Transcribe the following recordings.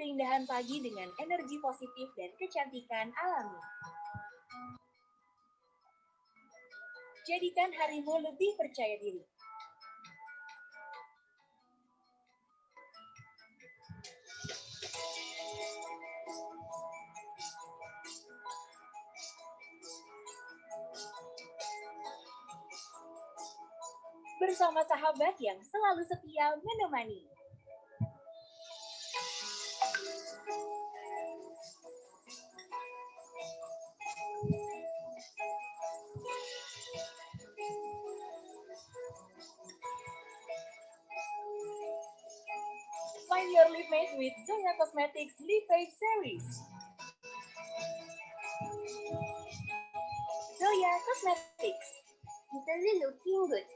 keindahan pagi dengan energi positif dan kecantikan alami. Jadikan harimu lebih percaya diri. Bersama sahabat yang selalu setia menemani. Find your lip mate with Zoya Cosmetics Lip Fade Series. Zoya Cosmetics. Literally looking good.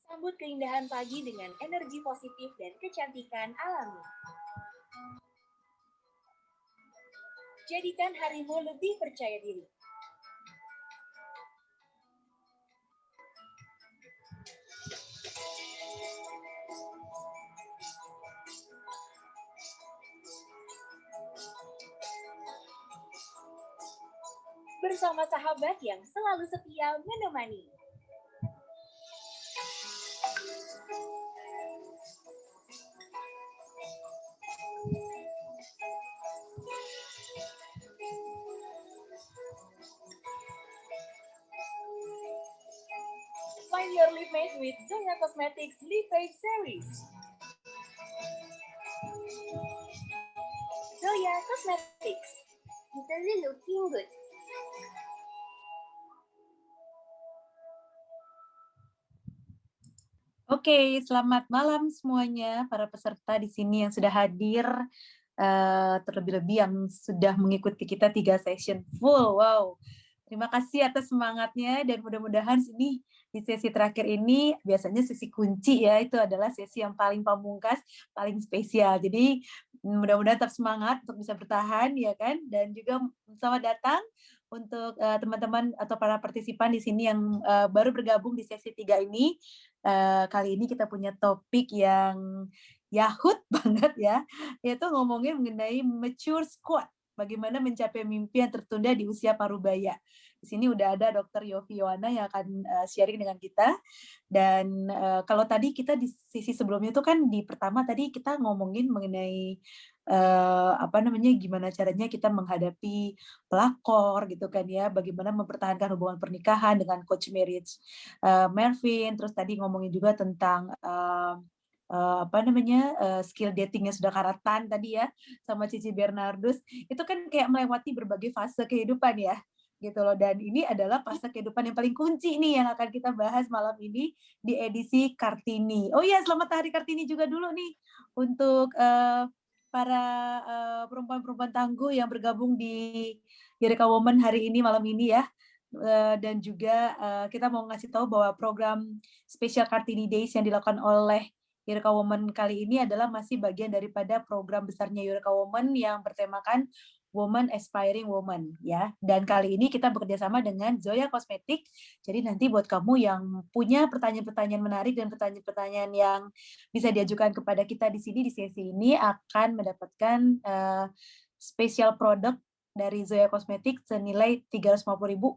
Sambut keindahan pagi dengan energi positif dan kecantikan alami. Jadikan harimu lebih percaya diri. Bersama sahabat yang selalu setia menemani. Find your lip mate with Zoya Cosmetics Lip Fade Series. Zoya Cosmetics. Literally looking good. Oke, selamat malam semuanya para peserta di sini yang sudah hadir, terlebih-lebih yang sudah mengikuti kita 3 session full. Wow, terima kasih atas semangatnya dan mudah-mudahan di sesi terakhir ini biasanya sesi kunci ya, itu adalah sesi yang paling pamungkas, paling spesial. Jadi mudah-mudahan tetap semangat untuk bisa bertahan ya kan, dan juga selamat datang untuk teman-teman atau para partisipan di sini yang baru bergabung di sesi 3 ini. Kali ini kita punya topik yang yahut banget ya, yaitu ngomongin mengenai mature squad, bagaimana mencapai mimpi yang tertunda di usia parubaya. Di sini udah ada Dr. Yofi Yohana yang akan sharing dengan kita. Dan kalau tadi kita di sisi sebelumnya itu kan di pertama tadi kita ngomongin mengenai gimana caranya kita menghadapi pelakor gitu kan ya, bagaimana mempertahankan hubungan pernikahan dengan coach marriage Mervin, terus tadi ngomongin juga tentang skill datingnya sudah karatan tadi ya sama Cici Bernardus. Itu kan kayak melewati berbagai fase kehidupan ya gitu loh, dan ini adalah fase kehidupan yang paling kunci nih yang akan kita bahas malam ini di edisi Kartini. Oh iya, selamat Hari Kartini juga dulu nih untuk para perempuan-perempuan tangguh yang bergabung di Eureka Woman hari ini malam ini ya. Dan juga kita mau ngasih tahu bahwa program Special Kartini Days yang dilakukan oleh Eureka Woman kali ini adalah masih bagian daripada program besarnya Eureka Woman yang bertemakan Woman Aspiring Woman ya. Dan kali ini kita bekerja sama dengan Zoya Cosmetics. Jadi nanti buat kamu yang punya pertanyaan-pertanyaan menarik dan pertanyaan-pertanyaan yang bisa diajukan kepada kita di sini di sesi ini akan mendapatkan special product dari Zoya Cosmetics senilai 350.000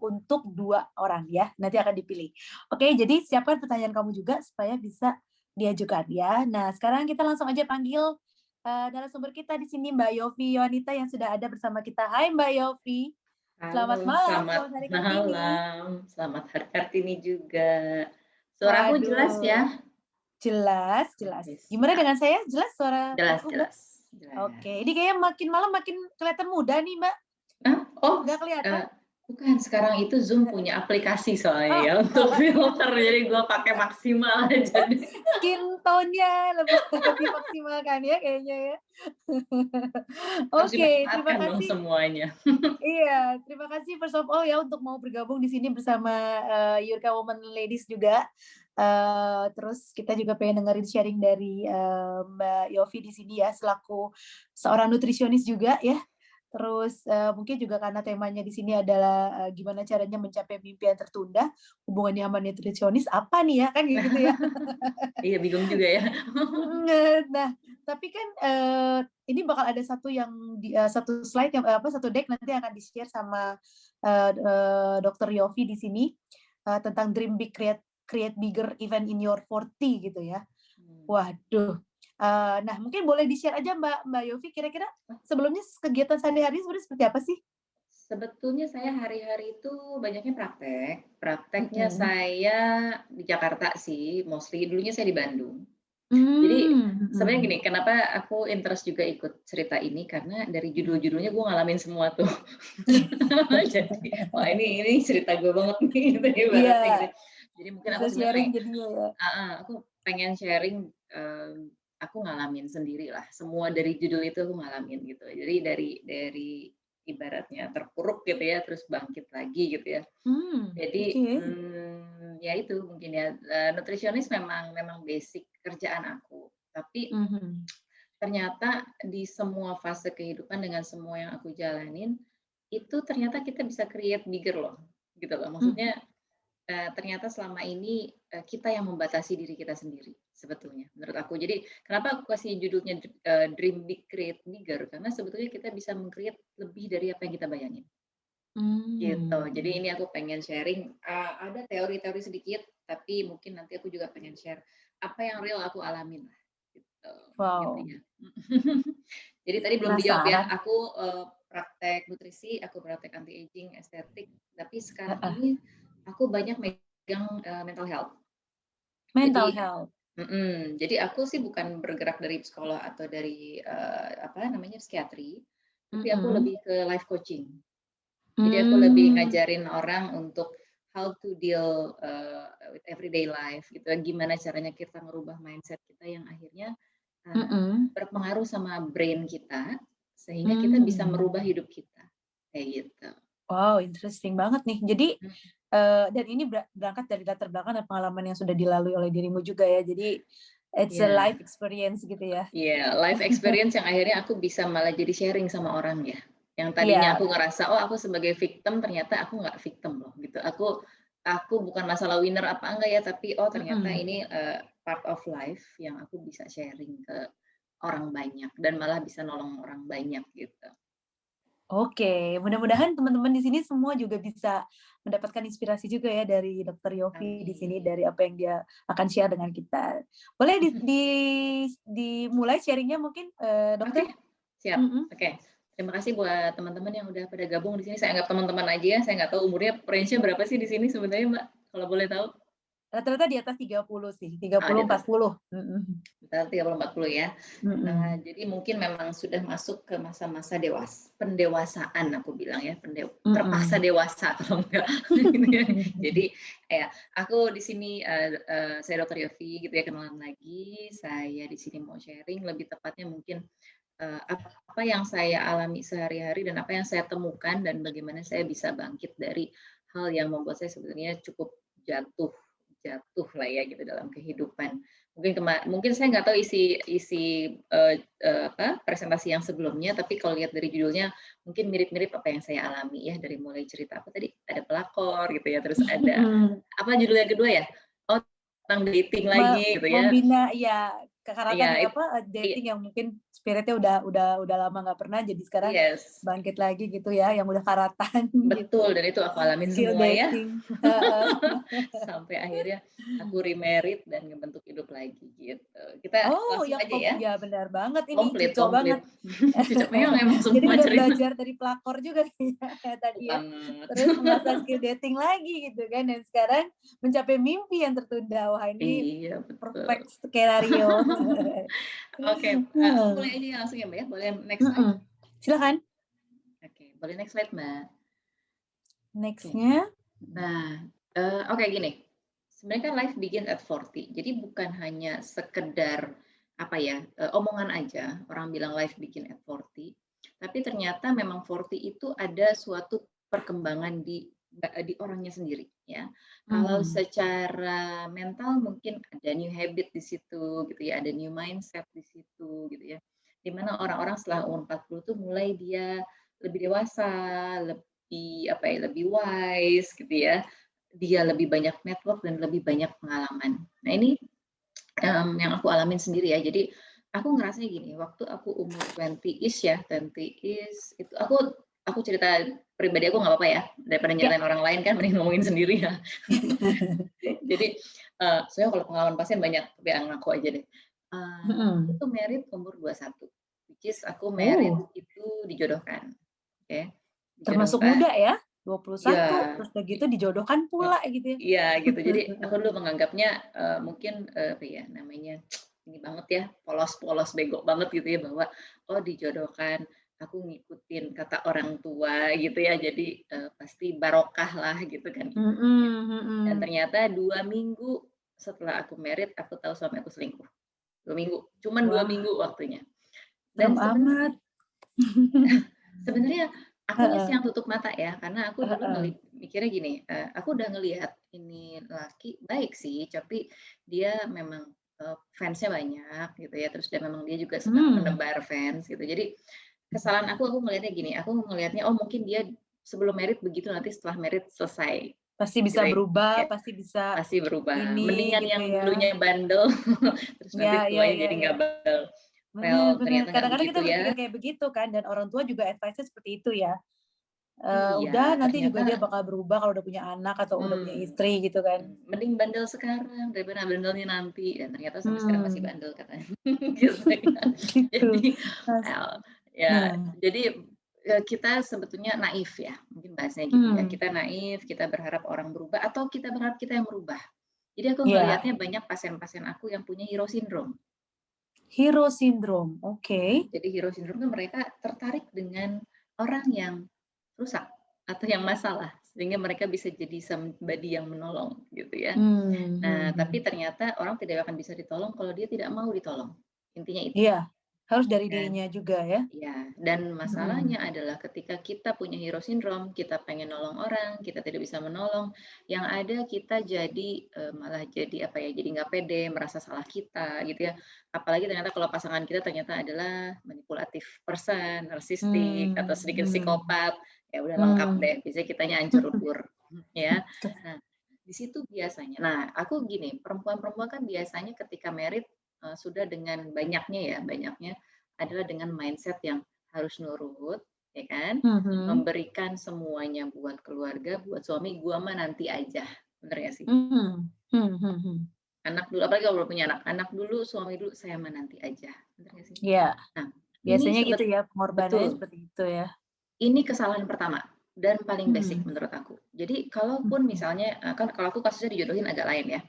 untuk 2 orang ya. Nanti akan dipilih. Oke, jadi siapkan pertanyaan kamu juga supaya bisa diajukan ya. Nah, sekarang kita langsung aja panggil narasumber kita di sini, Mbak Yofi Yohanita yang sudah ada bersama kita. Hai Mbak Yofi. Selamat malam. Selamat Hari Kartini. Selamat Hari Kartini juga. Suaraku jelas ya? Jelas. Gimana dengan saya? Jelas suara aku, Mbak? Jelas. Oke, ini kayaknya makin malam makin kelihatan muda nih, Mbak. Oh, nggak kelihatan? Bukan, sekarang itu Zoom punya aplikasi soalnya ya untuk filter, jadi gue pakai maksimal aja deh. Skin tone-nya dimaksimalkan ya kayaknya ya. Harus Oke, terima dimanfaatkan dong kasih. semuanya. Iya, terima kasih first of all ya untuk mau bergabung di sini bersama Yurka Woman Ladies juga. Terus kita juga pengen dengerin sharing dari Mbak Yofi di sini ya selaku seorang nutrisionis juga ya. Terus mungkin juga karena temanya di sini adalah gimana caranya mencapai mimpi yang tertunda, hubungannya sama nutrisionis apa nih ya kan kayak gitu ya. Iya, bingung juga ya. Nah, tapi kan ini bakal ada satu slide yang satu deck nanti akan di-share sama Dr. Yofi di sini tentang dream big, create bigger even in your 40 gitu ya. Waduh. Nah, mungkin boleh di-share aja Mbak Yofi kira-kira sebelumnya kegiatan sehari-hari sebenarnya seperti apa sih? Sebetulnya saya hari-hari itu banyaknya praktek. Prakteknya saya di Jakarta sih, mostly. Dulunya saya di Bandung. Jadi sebenarnya gini, kenapa aku interest juga ikut cerita ini, karena dari judul-judulnya gue ngalamin semua tuh. Jadi, wah ini cerita gue banget nih, gitu, ibaratnya gitu. Jadi mungkin aku Bisa sebenarnya sharing jadinya ya. aku pengen sharing, aku ngalamin sendiri lah. Semua dari judul itu aku ngalamin gitu. Jadi dari ibaratnya terpuruk gitu ya, terus bangkit lagi gitu ya. Jadi ya itu mungkin ya, nutrisionis memang basic kerjaan aku. Tapi ternyata di semua fase kehidupan dengan semua yang aku jalanin, itu ternyata kita bisa create bigger loh, gitu loh. Maksudnya ternyata selama ini kita yang membatasi diri kita sendiri sebetulnya menurut aku. Jadi kenapa aku kasih judulnya Dream Big Create Bigger, karena sebetulnya kita bisa meng-create lebih dari apa yang kita bayangin. Gitu. Jadi ini aku pengen sharing, ada teori-teori sedikit, tapi mungkin nanti aku juga pengen share apa yang real aku alamin lah, gitu. Wow. Intinya. Jadi tadi belum dijawab ya, aku praktek nutrisi, aku praktek anti aging, estetik, tapi sekarang ini aku banyak megang mental health. Jadi aku sih bukan bergerak dari psikolog atau dari psikiatri, tapi aku lebih ke life coaching. Jadi aku lebih ngajarin orang untuk how to deal with everyday life gitu. Gimana caranya kita ngerubah mindset kita yang akhirnya berpengaruh sama brain kita sehingga kita bisa merubah hidup kita. Kayak gitu. Wow, interesting banget nih. Jadi dan ini berangkat dari latar belakang dan pengalaman yang sudah dilalui oleh dirimu juga ya. Jadi it's a life experience gitu ya. Iya, life experience yang akhirnya aku bisa malah jadi sharing sama orang ya. Yang tadinya aku ngerasa, oh aku sebagai victim, ternyata aku nggak victim loh gitu. Aku bukan masalah winner apa enggak ya, tapi oh ternyata ini part of life yang aku bisa sharing ke orang banyak dan malah bisa nolong orang banyak gitu. Oke, mudah-mudahan teman-teman di sini semua juga bisa mendapatkan inspirasi juga ya dari Dr. Yofi di sini dari apa yang dia akan share dengan kita. Boleh dimulai sharingnya mungkin, Dokter? Oke, siap. Oke. Terima kasih buat teman-teman yang udah pada gabung di sini. Saya anggap teman-teman aja ya. Saya nggak tahu umurnya, range-nya berapa sih di sini sebenarnya, Mbak? Kalau boleh tahu? Rata-rata di atas 30 sih, 30-40. 30-40 ya. Jadi mungkin memang sudah masuk ke masa-masa pendewasaan aku bilang ya, terpaksa dewasa kalau enggak. Jadi ya, aku di sini saya Dr. Yofi gitu ya, kenalan lagi. Saya di sini mau sharing, lebih tepatnya mungkin apa yang saya alami sehari-hari dan apa yang saya temukan dan bagaimana saya bisa bangkit dari hal yang membuat saya sebetulnya cukup jatuh lah ya gitu dalam kehidupan. Mungkin saya nggak tahu isi presentasi yang sebelumnya, tapi kalau lihat dari judulnya mungkin mirip-mirip apa yang saya alami ya, dari mulai cerita apa tadi, ada pelakor gitu ya, terus ada apa judulnya kedua ya? Oh, tentang dating lagi gitu ya. Membina ya kekaratan dating yang mungkin spiritnya udah lama nggak pernah, jadi sekarang bangkit lagi gitu ya, yang udah karatan. Betul, gitu. dan itu aku alamin semua ya. Sampai akhirnya aku remarried dan ngebentuk hidup lagi gitu. Kita langsung aja ya. Ya benar banget ini, komplit. banget. Cocok emang semua jadi udah cerita. belajar dari pelakor juga ya tadi ya. Terus mengasah skill dating lagi gitu kan, dan sekarang mencapai mimpi yang tertunda. Wah ini perfect skenario. Oke, mulai aja langsung ya Mbak ya. Boleh next slide? Silakan. Oke, boleh next slide Mbak. Next-nya. Nah, oke gini. Sebenarnya kan life begin at 40. Jadi bukan hanya sekedar apa ya, omongan aja orang bilang life begin at 40, tapi ternyata memang 40 itu ada suatu perkembangan di orangnya sendiri ya. Kalau secara mental mungkin ada new habit di situ gitu ya, ada new mindset di situ gitu ya. Di mana orang-orang setelah umur 40 tuh mulai dia lebih dewasa, lebih apa ya, lebih wise gitu ya. Dia lebih banyak network dan lebih banyak pengalaman. Nah ini yang aku alamin sendiri ya. Jadi aku ngerasanya gini, waktu aku umur 20-ish ya, 20-ish itu aku cerita pribadi aku nggak apa-apa ya, daripada nyeritain orang lain kan mending ngomongin sendiri ya. Jadi soalnya kalau pengalaman pasien banyak, tapi ngaku aja deh. Aku tuh married umur 21, which is aku married itu dijodohkan. Oke. Termasuk Dijodohkan. muda ya, 21, Ya, terus begitu dijodohkan pula gitu ya. iya gitu. Jadi aku dulu menganggapnya mungkin apa ya namanya ini banget ya, polos-polos bego banget gitu ya, bahwa oh dijodohkan, aku ngikutin kata orang tua gitu ya, jadi pasti barokah lah gitu kan. Dan ternyata 2 minggu setelah aku married, aku tahu suami aku selingkuh. 2 minggu, cuman 2 minggu waktunya. Dan Serem amat. sebenarnya akunya sih yang tutup mata ya, karena aku dulu mikirnya gini, aku udah ngelihat ini laki baik sih, tapi dia memang fansnya banyak gitu ya, terus memang dia juga senang menebar fans gitu. Jadi kesalahan aku ngelihatnya gini, aku ngelihatnya oh mungkin dia sebelum married begitu, nanti setelah married selesai. Pasti bisa Gitu, berubah, ya. Pasti berubah. ini Mendingan gitu yang ya. dulunya bandel, terus nanti tuanya jadi nggak bandel. Well, Bener. ternyata nggak Kadang-kadang begitu kita berpikir ya. kayak begitu kan, dan orang tua juga advice-nya seperti itu ya. Iya, Udah nanti juga dia ternyata bakal berubah kalau udah punya anak atau udah punya istri gitu kan. mending bandel sekarang daripada bandelnya nanti. Dan ternyata sampai sekarang masih bandel katanya. Gitu ya. Jadi, jadi kita sebetulnya naif ya, mungkin bahasanya gitu ya. Kita naif, kita berharap orang berubah, atau kita berharap kita yang merubah. Jadi aku ngelihatnya banyak pasien-pasien aku yang punya hero syndrome. Hero syndrome, oke. Jadi hero syndrome itu mereka tertarik dengan orang yang rusak atau yang masalah, sehingga mereka bisa jadi somebody yang menolong gitu ya. Nah, tapi ternyata orang tidak akan bisa ditolong kalau dia tidak mau ditolong. Intinya itu. Iya, harus dari dirinya juga ya. Ya, dan masalahnya adalah ketika kita punya hero syndrome, kita pengen nolong orang, kita tidak bisa menolong, yang ada kita jadi malah jadi apa ya, jadi nggak pede, merasa salah kita gitu ya. Apalagi ternyata kalau pasangan kita ternyata adalah manipulatif person, narsistik, atau sedikit psikopat, ya udah lengkap deh, biasanya kitanya hancur lebur ya. Nah, di situ biasanya. Nah, aku gini, perempuan-perempuan kan biasanya ketika married sudah dengan banyaknya adalah dengan mindset yang harus nurut, ya kan? Memberikan semuanya buat keluarga, buat suami, gua mah nanti aja. Bener gak sih? Anak dulu, apalagi kalau belum punya anak dulu, suami dulu, saya mah nanti aja. Bener gak sih? Iya. Nah, biasanya gitu ya, pengorbanannya betul. seperti itu ya. Ini kesalahan pertama dan paling basic menurut aku. Jadi kalaupun misalnya, kan kalau aku kasusnya dijodohin agak lain ya.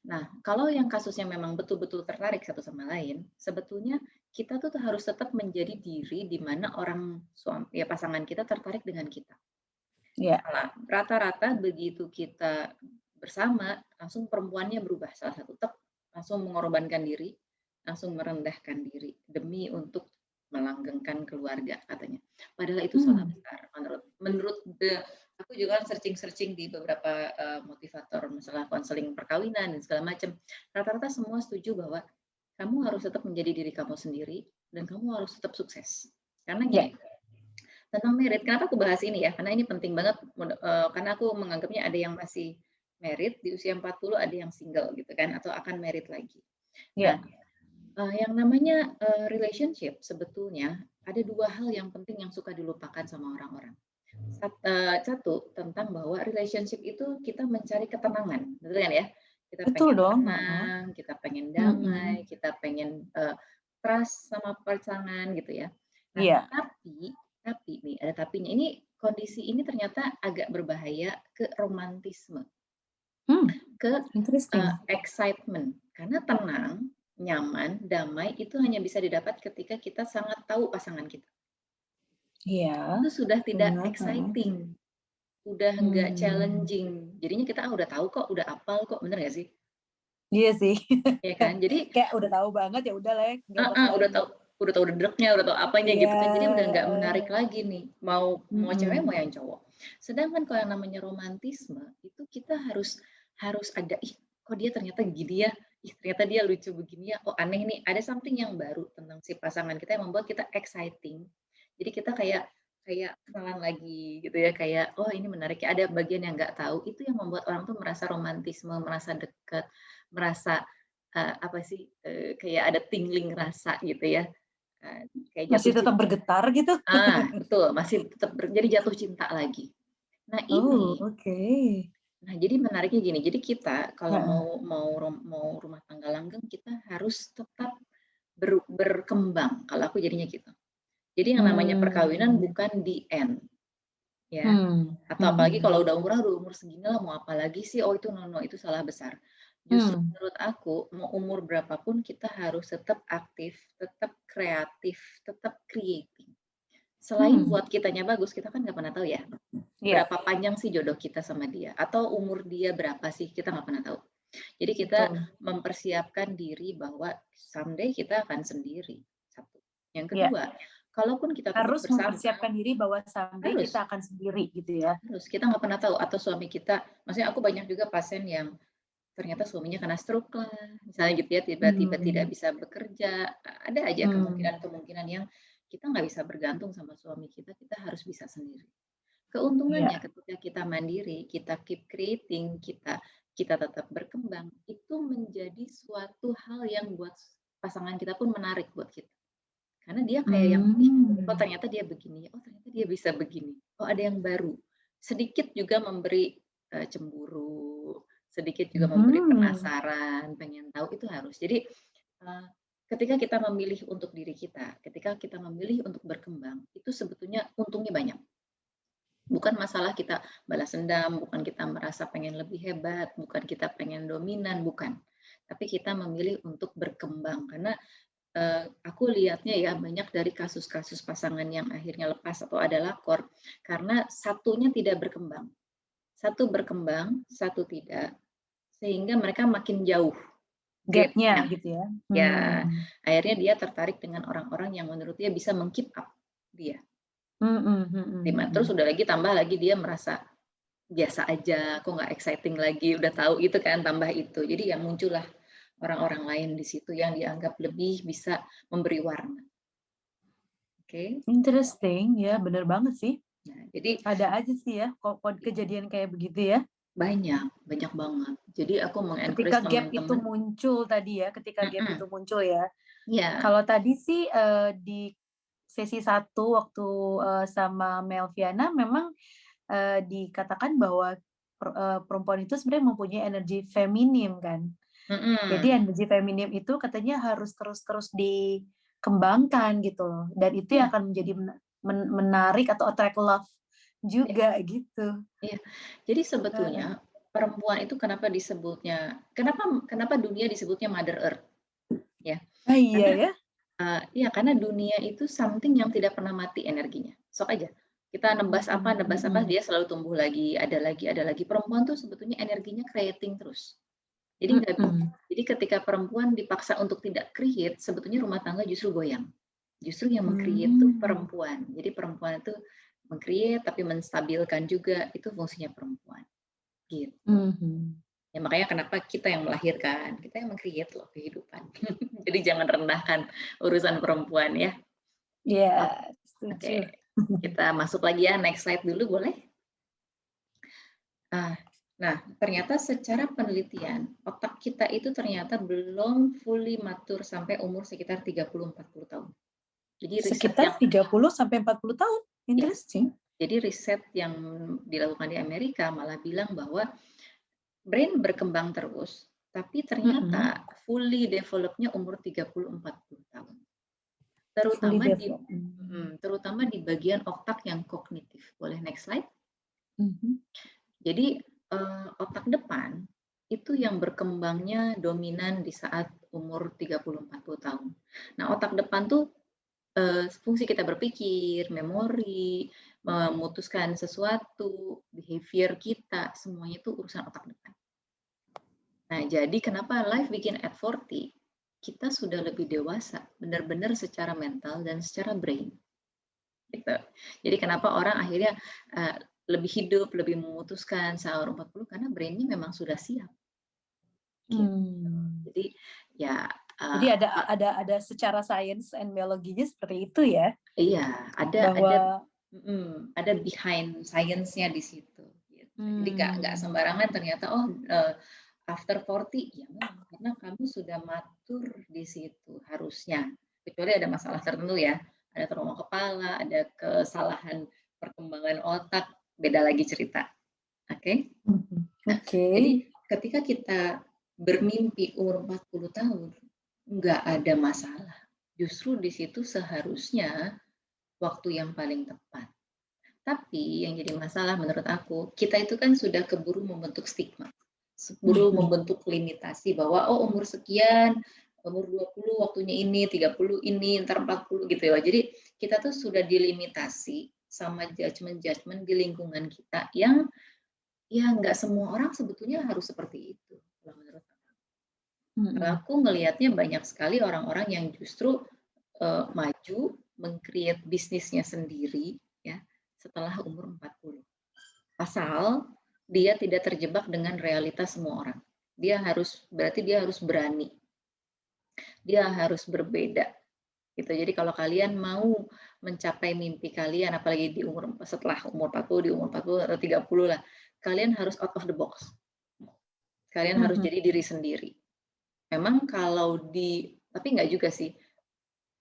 Nah, kalau yang kasusnya memang betul-betul tertarik satu sama lain, sebetulnya kita tuh harus tetap menjadi diri di mana orang suami ya pasangan kita tertarik dengan kita. Iya. Rata-rata begitu kita bersama, langsung perempuannya berubah. Salah satu langsung mengorbankan diri, langsung merendahkan diri demi untuk melanggengkan keluarga katanya. Padahal itu salah besar. Menurut aku juga kan searching di beberapa motivator masalah konseling perkawinan dan segala macam. Rata-rata semua setuju bahwa kamu harus tetap menjadi diri kamu sendiri dan kamu harus tetap sukses. Karena gini, tentang married, kenapa aku bahas ini ya? Karena ini penting banget, karena aku menganggapnya ada yang masih married di usia 40, ada yang single gitu kan, atau akan married lagi. Nah, yang namanya relationship sebetulnya ada dua hal yang penting yang suka dilupakan sama orang-orang. Satu, tentang bahwa relationship itu kita mencari ketenangan, betul kan ya? Kita pengen tenang, kita pengen damai, kita pengen trust sama pasangan gitu ya. Nah, tapi nih ada tapinya. Ini kondisi ini ternyata agak berbahaya ke romantisme, ke excitement. Karena tenang, nyaman, damai itu hanya bisa didapat ketika kita sangat tahu pasangan kita. Iya. Itu sudah tidak exciting. udah nggak challenging. Jadinya kita udah tahu kok, udah apal kok, bener nggak sih? Iya sih. Iya kan? Jadi Kayak udah tahu banget ya udah lah, nggak bakalan. udah tahu dedeknya, udah tahu apanya gitu kan. Jadi udah nggak menarik Iya. lagi nih. Mau cewek mau Mm-mm. yang cowok. Sedangkan kalau yang namanya romantisme itu kita harus ada kok dia ternyata gini ya. Ternyata dia lucu begini ya. Oh aneh nih. Ada something yang baru tentang si pasangan kita yang membuat kita exciting. Jadi kita kayak kenalan lagi gitu ya, kayak oh ini menarik ya, ada bagian yang nggak tahu, itu yang membuat orang tuh merasa romantisme, merasa dekat, merasa apa sih, kayak ada tingling rasa gitu ya, kayak Masih jatuh tetap cinta. bergetar gitu. Betul, masih tetap jadi jatuh cinta lagi. Nah Oh, ini, oke. jadi menariknya gini, jadi kita kalau Heeh. mau rumah tangga langgeng, kita harus tetap berkembang, kalau aku jadinya gitu. Jadi yang namanya perkawinan Hmm. bukan the end, ya. Hmm. Atau apalagi kalau udah umur segini lah, mau apa lagi sih? Oh itu no, itu salah besar. Justru Hmm. menurut aku, mau umur berapapun kita harus tetap aktif, tetap kreatif, tetap creating. Selain Hmm. buat kitanya bagus, kita kan nggak pernah tahu ya, Iya, berapa panjang sih jodoh kita sama dia, atau umur dia berapa sih, kita nggak pernah tahu. Jadi kita betul. mempersiapkan diri bahwa someday kita akan sendiri. Satu. Yang Iya. kedua, kalaupun kita tetap Harus bersama, mempersiapkan diri bahwa someday harus kita akan sendiri gitu ya. kita nggak pernah tahu, atau suami kita, maksudnya aku banyak juga pasien yang ternyata suaminya kena stroke lah, misalnya gitu ya, tiba-tiba tidak Hmm. bisa bekerja, ada aja Hmm. kemungkinan-kemungkinan yang kita nggak bisa bergantung sama suami kita harus bisa sendiri. Keuntungannya Iya. ketika kita mandiri, kita keep creating, kita tetap berkembang, itu menjadi suatu hal yang buat pasangan kita pun menarik buat kita. Karena dia kayak yang, kok Hmm. ternyata dia begini, oh ternyata dia bisa begini, oh ada yang baru. Sedikit juga memberi cemburu, sedikit juga memberi Hmm. penasaran, pengen tahu, itu harus. Jadi ketika kita memilih untuk diri kita, ketika kita memilih untuk berkembang, itu sebetulnya untungnya banyak. Bukan masalah kita balas dendam, bukan kita merasa pengen lebih hebat, bukan kita pengen dominan, bukan. Tapi kita memilih untuk berkembang. Karena aku lihatnya ya, banyak dari kasus-kasus pasangan yang akhirnya lepas atau ada lakor, karena satunya tidak berkembang. Satu berkembang, satu tidak, sehingga mereka makin jauh Gapnya gap-nya. gitu ya. Ya, Hmm. akhirnya dia tertarik dengan orang-orang yang menurut dia bisa meng-keep up dia. Hmm. Hmm. Terus udah lagi tambah lagi dia merasa biasa aja, kok nggak exciting lagi, udah tahu itu kan, tambah itu. Jadi yang muncullah orang-orang lain di situ yang dianggap lebih bisa memberi warna. Oke. Interesting ya, bener banget sih. Nah, jadi Ada aja sih ya kok kejadian kayak begitu ya. banyak banget. Jadi aku Ketika mengencourage gap itu teman-teman. muncul tadi ya, ketika gap itu muncul ya. Ya, Kalau tadi sih di sesi 1 waktu sama Melviana memang dikatakan bahwa perempuan itu sebenarnya mempunyai energi feminim kan. Jadi energi feminim itu katanya harus terus-terus dikembangkan gitu loh. Dan itu yang ya, akan menjadi menarik atau attract love ya, juga gitu. ya. Jadi sebetulnya perempuan itu kenapa dunia disebutnya Mother Earth, ya? Iya Karena ya. karena dunia itu something yang tidak pernah mati energinya. Sok aja. Kita nebas apa, dia selalu tumbuh lagi, ada lagi, ada lagi. Perempuan tuh sebetulnya energinya creating terus. Jadi jadi ketika perempuan dipaksa untuk tidak create, sebetulnya rumah tangga justru goyang. Justru yang meng-create itu perempuan. Jadi perempuan itu meng-create tapi menstabilkan juga, itu fungsinya perempuan. Gitu. Ya makanya kenapa kita yang melahirkan, kita yang meng-create loh kehidupan. Jadi jangan rendahkan urusan perempuan ya. Iya, Oke, setuju. kita masuk lagi ya, next slide dulu boleh? Nah, ternyata secara penelitian, otak kita itu ternyata belum fully mature sampai umur sekitar 30-40 tahun. Jadi riset Sekitar yang 30 sampai 40 tahun. ya, Interesting. jadi riset yang dilakukan di Amerika malah bilang bahwa brain berkembang terus, tapi ternyata fully developnya umur 30-40 tahun. Fully Terutama developed. terutama di bagian otak yang kognitif. Boleh next slide? Mhm. Jadi otak depan itu yang berkembangnya dominan di saat umur 30-40 tahun. Nah, otak depan tuh fungsi kita berpikir, memori, memutuskan sesuatu, behavior kita, semuanya itu urusan otak depan. Nah, jadi kenapa Life Begin at 40? Kita sudah lebih dewasa, benar-benar secara mental dan secara brain. Gitu. Jadi kenapa orang akhirnya lebih hidup, lebih memutuskan sahur 40 karena brain-nya memang sudah siap. Gitu. Jadi ya jadi ada secara sains and biologinya seperti itu ya. Iya, ada behind science-nya di situ. Gitu. Jadi nggak sembarangan ternyata after 40 ya memang karena kamu sudah matur di situ harusnya. Kecuali ada masalah tertentu ya, ada trauma kepala, ada kesalahan perkembangan otak, beda lagi cerita. Oke? Jadi ketika kita bermimpi umur 40 tahun, nggak ada masalah. Justru di situ seharusnya waktu yang paling tepat. Tapi yang jadi masalah menurut aku, kita itu kan sudah keburu membentuk stigma. Keburu membentuk limitasi bahwa umur sekian, umur 20 waktunya ini, 30 ini, ntar 40 gitu ya. Jadi kita tuh sudah dilimitasi sama judgement di lingkungan kita yang ya nggak semua orang sebetulnya harus seperti itu. Kalau menurut aku. Kalau aku ngelihatnya banyak sekali orang-orang yang justru maju, meng-create bisnisnya sendiri ya setelah umur 40. Asal dia tidak terjebak dengan realitas semua orang. Berarti dia harus berani. Dia harus berbeda. Gitu. Jadi kalau kalian mau mencapai mimpi kalian, apalagi setelah umur 40, di umur 40 atau 30 lah, kalian harus out of the box. Kalian harus jadi diri sendiri. Memang tapi nggak juga sih.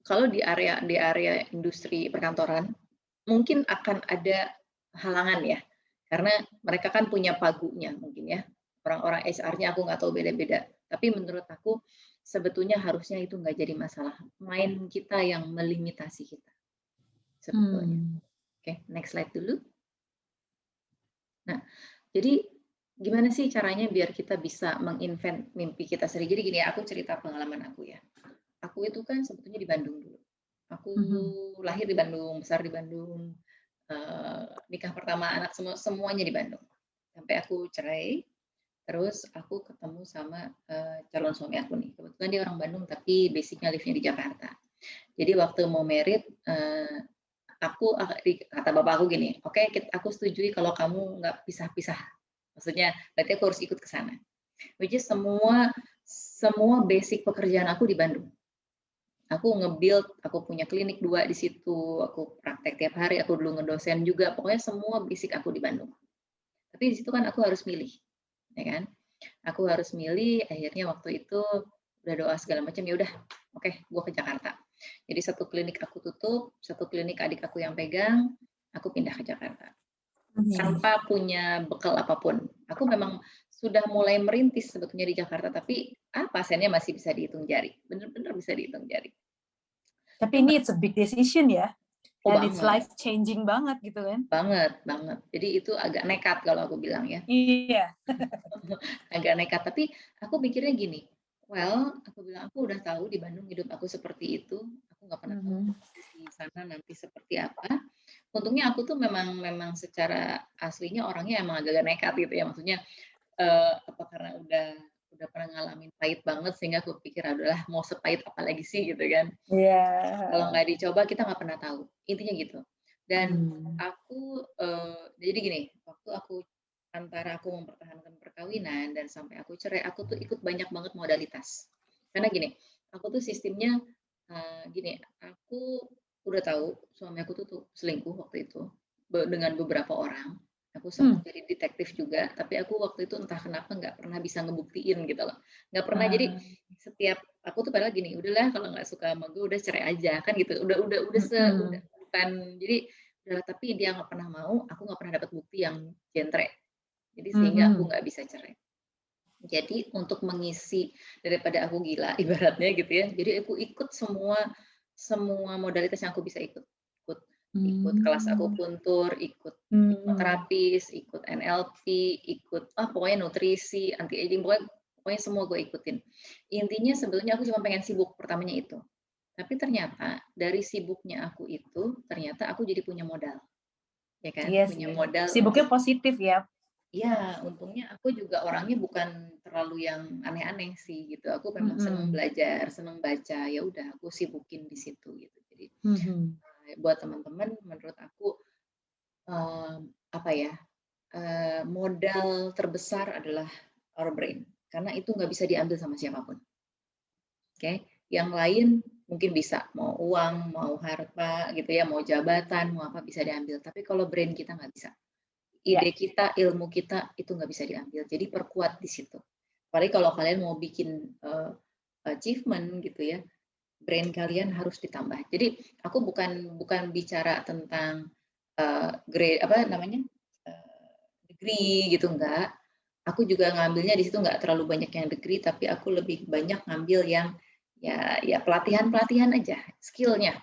Kalau di area industri perkantoran, mungkin akan ada halangan ya, karena mereka kan punya pagunya mungkin ya. Orang-orang HR-nya aku nggak tahu beda-beda. Tapi menurut aku sebetulnya harusnya itu nggak jadi masalah. Main kita yang melimitasi kita sebetulnya. Oke, next slide dulu. Nah, jadi gimana sih caranya biar kita bisa menginvent mimpi kita sendiri? Jadi gini, aku cerita pengalaman aku ya. Aku itu kan sebetulnya di Bandung dulu. Aku lahir di Bandung, besar di Bandung, nikah pertama anak semuanya di Bandung. Sampai aku cerai, terus aku ketemu sama calon suami aku nih. Kebetulan dia orang Bandung, tapi basicnya live-nya di Jakarta. Jadi waktu mau married, kata bapak aku gini, oke, aku setujui kalau kamu nggak pisah-pisah. Maksudnya, berarti aku harus ikut ke sana. Which is semua basic pekerjaan aku di Bandung. Aku nge-build, aku punya klinik 2 di situ, aku praktek tiap hari, aku dulu ngedosen juga, pokoknya semua basic aku di Bandung. Tapi di situ kan aku harus milih, ya kan? Aku harus milih, akhirnya waktu itu udah doa segala macam, ya udah, oke, gua ke Jakarta. Jadi satu klinik aku tutup, satu klinik adik aku yang pegang, aku pindah ke Jakarta. Tanpa punya bekal apapun. Aku memang sudah mulai merintis sebetulnya di Jakarta, tapi pasiennya masih bisa dihitung jari. Benar-benar bisa dihitung jari. Tapi ini it's a big decision ya. And it's life changing banget gitu kan. Banget. Jadi itu agak nekat kalau aku bilang ya. Iya. Agak nekat, tapi aku pikirnya gini, aku bilang aku udah tahu di Bandung hidup aku seperti itu, aku nggak pernah tahu di sana nanti seperti apa. Untungnya aku tuh memang secara aslinya orangnya emang agak nekat gitu ya, maksudnya karena udah pernah ngalamin pahit banget sehingga aku pikir adalah mau sepahit apa lagi sih gitu kan. Kalau nggak dicoba kita nggak pernah tahu, intinya gitu. Dan aku jadi gini, waktu antara aku mempertahankan perkawinan dan sampai aku cerai, aku tuh ikut banyak banget modalitas. Karena gini, aku tuh sistemnya gini, aku udah tahu suami aku tuh selingkuh waktu itu dengan beberapa orang. Aku sempat jadi detektif juga, tapi aku waktu itu entah kenapa nggak pernah bisa ngebuktiin gitu loh. Nggak pernah, jadi setiap aku tuh padahal gini, udahlah kalau nggak suka sama gue udah cerai aja kan gitu. Udah bukan, jadi udah, tapi dia nggak pernah mau, aku nggak pernah dapat bukti yang jentre. Jadi sehingga aku nggak bisa cerai. Jadi untuk mengisi daripada aku gila ibaratnya gitu ya. Jadi aku ikut semua modalitas yang aku bisa ikut kelas akupuntur, ikut hipnoterapis, ikut NLP, ikut pokoknya nutrisi, anti aging, pokoknya semua gue ikutin. Intinya sebetulnya aku cuma pengen sibuk pertamanya itu. Tapi ternyata dari sibuknya aku itu, ternyata aku jadi punya modal, ya kan? Iya Punya sih. modal Sibuknya untuk, positif ya. ya untungnya aku juga orangnya bukan terlalu yang aneh-aneh sih gitu. Aku memang seneng Mhm. belajar, seneng baca, ya udah aku sibukin di situ gitu. Jadi Mhm. buat teman-teman, menurut aku apa ya, modal terbesar adalah our brain, karena itu nggak bisa diambil sama siapapun. Oke, yang lain mungkin bisa, mau uang, mau harta gitu ya, mau jabatan, mau apa bisa diambil. Tapi kalau brain kita nggak bisa. Ya. Ide kita, ilmu kita itu nggak bisa diambil. Jadi perkuat di situ. Apalagi kalau kalian mau bikin achievement gitu ya, brain kalian harus ditambah. Jadi aku bukan bicara tentang grade apa namanya degree gitu enggak. Aku juga ngambilnya di situ nggak terlalu banyak yang degree, tapi aku lebih banyak ngambil yang ya pelatihan aja, skillnya,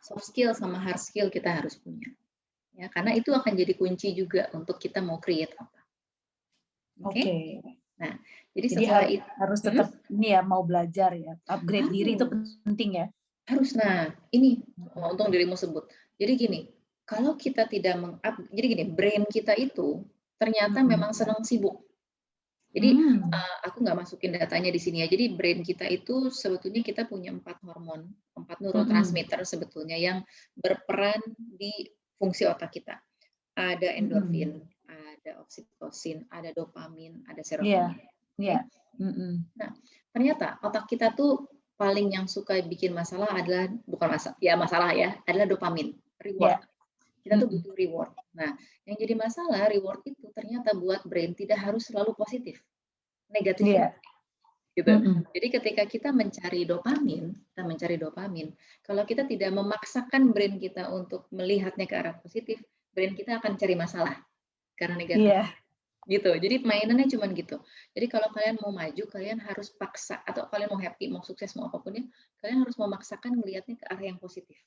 soft skill sama hard skill kita harus punya. Ya, karena itu akan jadi kunci juga untuk kita mau create apa. Oke? Oke. Nah, jadi Jadi setelah itu harus tetap ini ya, mau belajar ya, upgrade diri itu harus penting ya. harus. Nah, ini untung dirimu sebut. Jadi gini, kalau kita tidak jadi gini, brain kita itu ternyata memang senang sibuk. Jadi aku nggak masukin datanya di sini ya. Jadi brain kita itu sebetulnya kita punya 4 hormon, 4 neurotransmitter sebetulnya yang berperan di fungsi otak kita. Ada endorfin, ada oksitosin, ada dopamin, ada Iya. serotonin. Iya. Okay? Nah, ternyata otak kita tuh paling yang suka bikin masalah adalah bukan masalah ya, adalah dopamin, reward. Iya. Kita tuh butuh reward. Nah, yang jadi masalah reward itu ternyata buat brain tidak harus selalu positif, negatif Iya. juga. Gitu. Jadi ketika kita mencari dopamin, kalau kita tidak memaksakan brain kita untuk melihatnya ke arah positif, brain kita akan cari masalah karena negatif. Iya. Gitu. Jadi mainannya cuma gitu. Jadi kalau kalian mau maju, kalian harus paksa, atau kalian mau happy, mau sukses, mau apapun ya, kalian harus memaksakan melihatnya ke arah yang positif.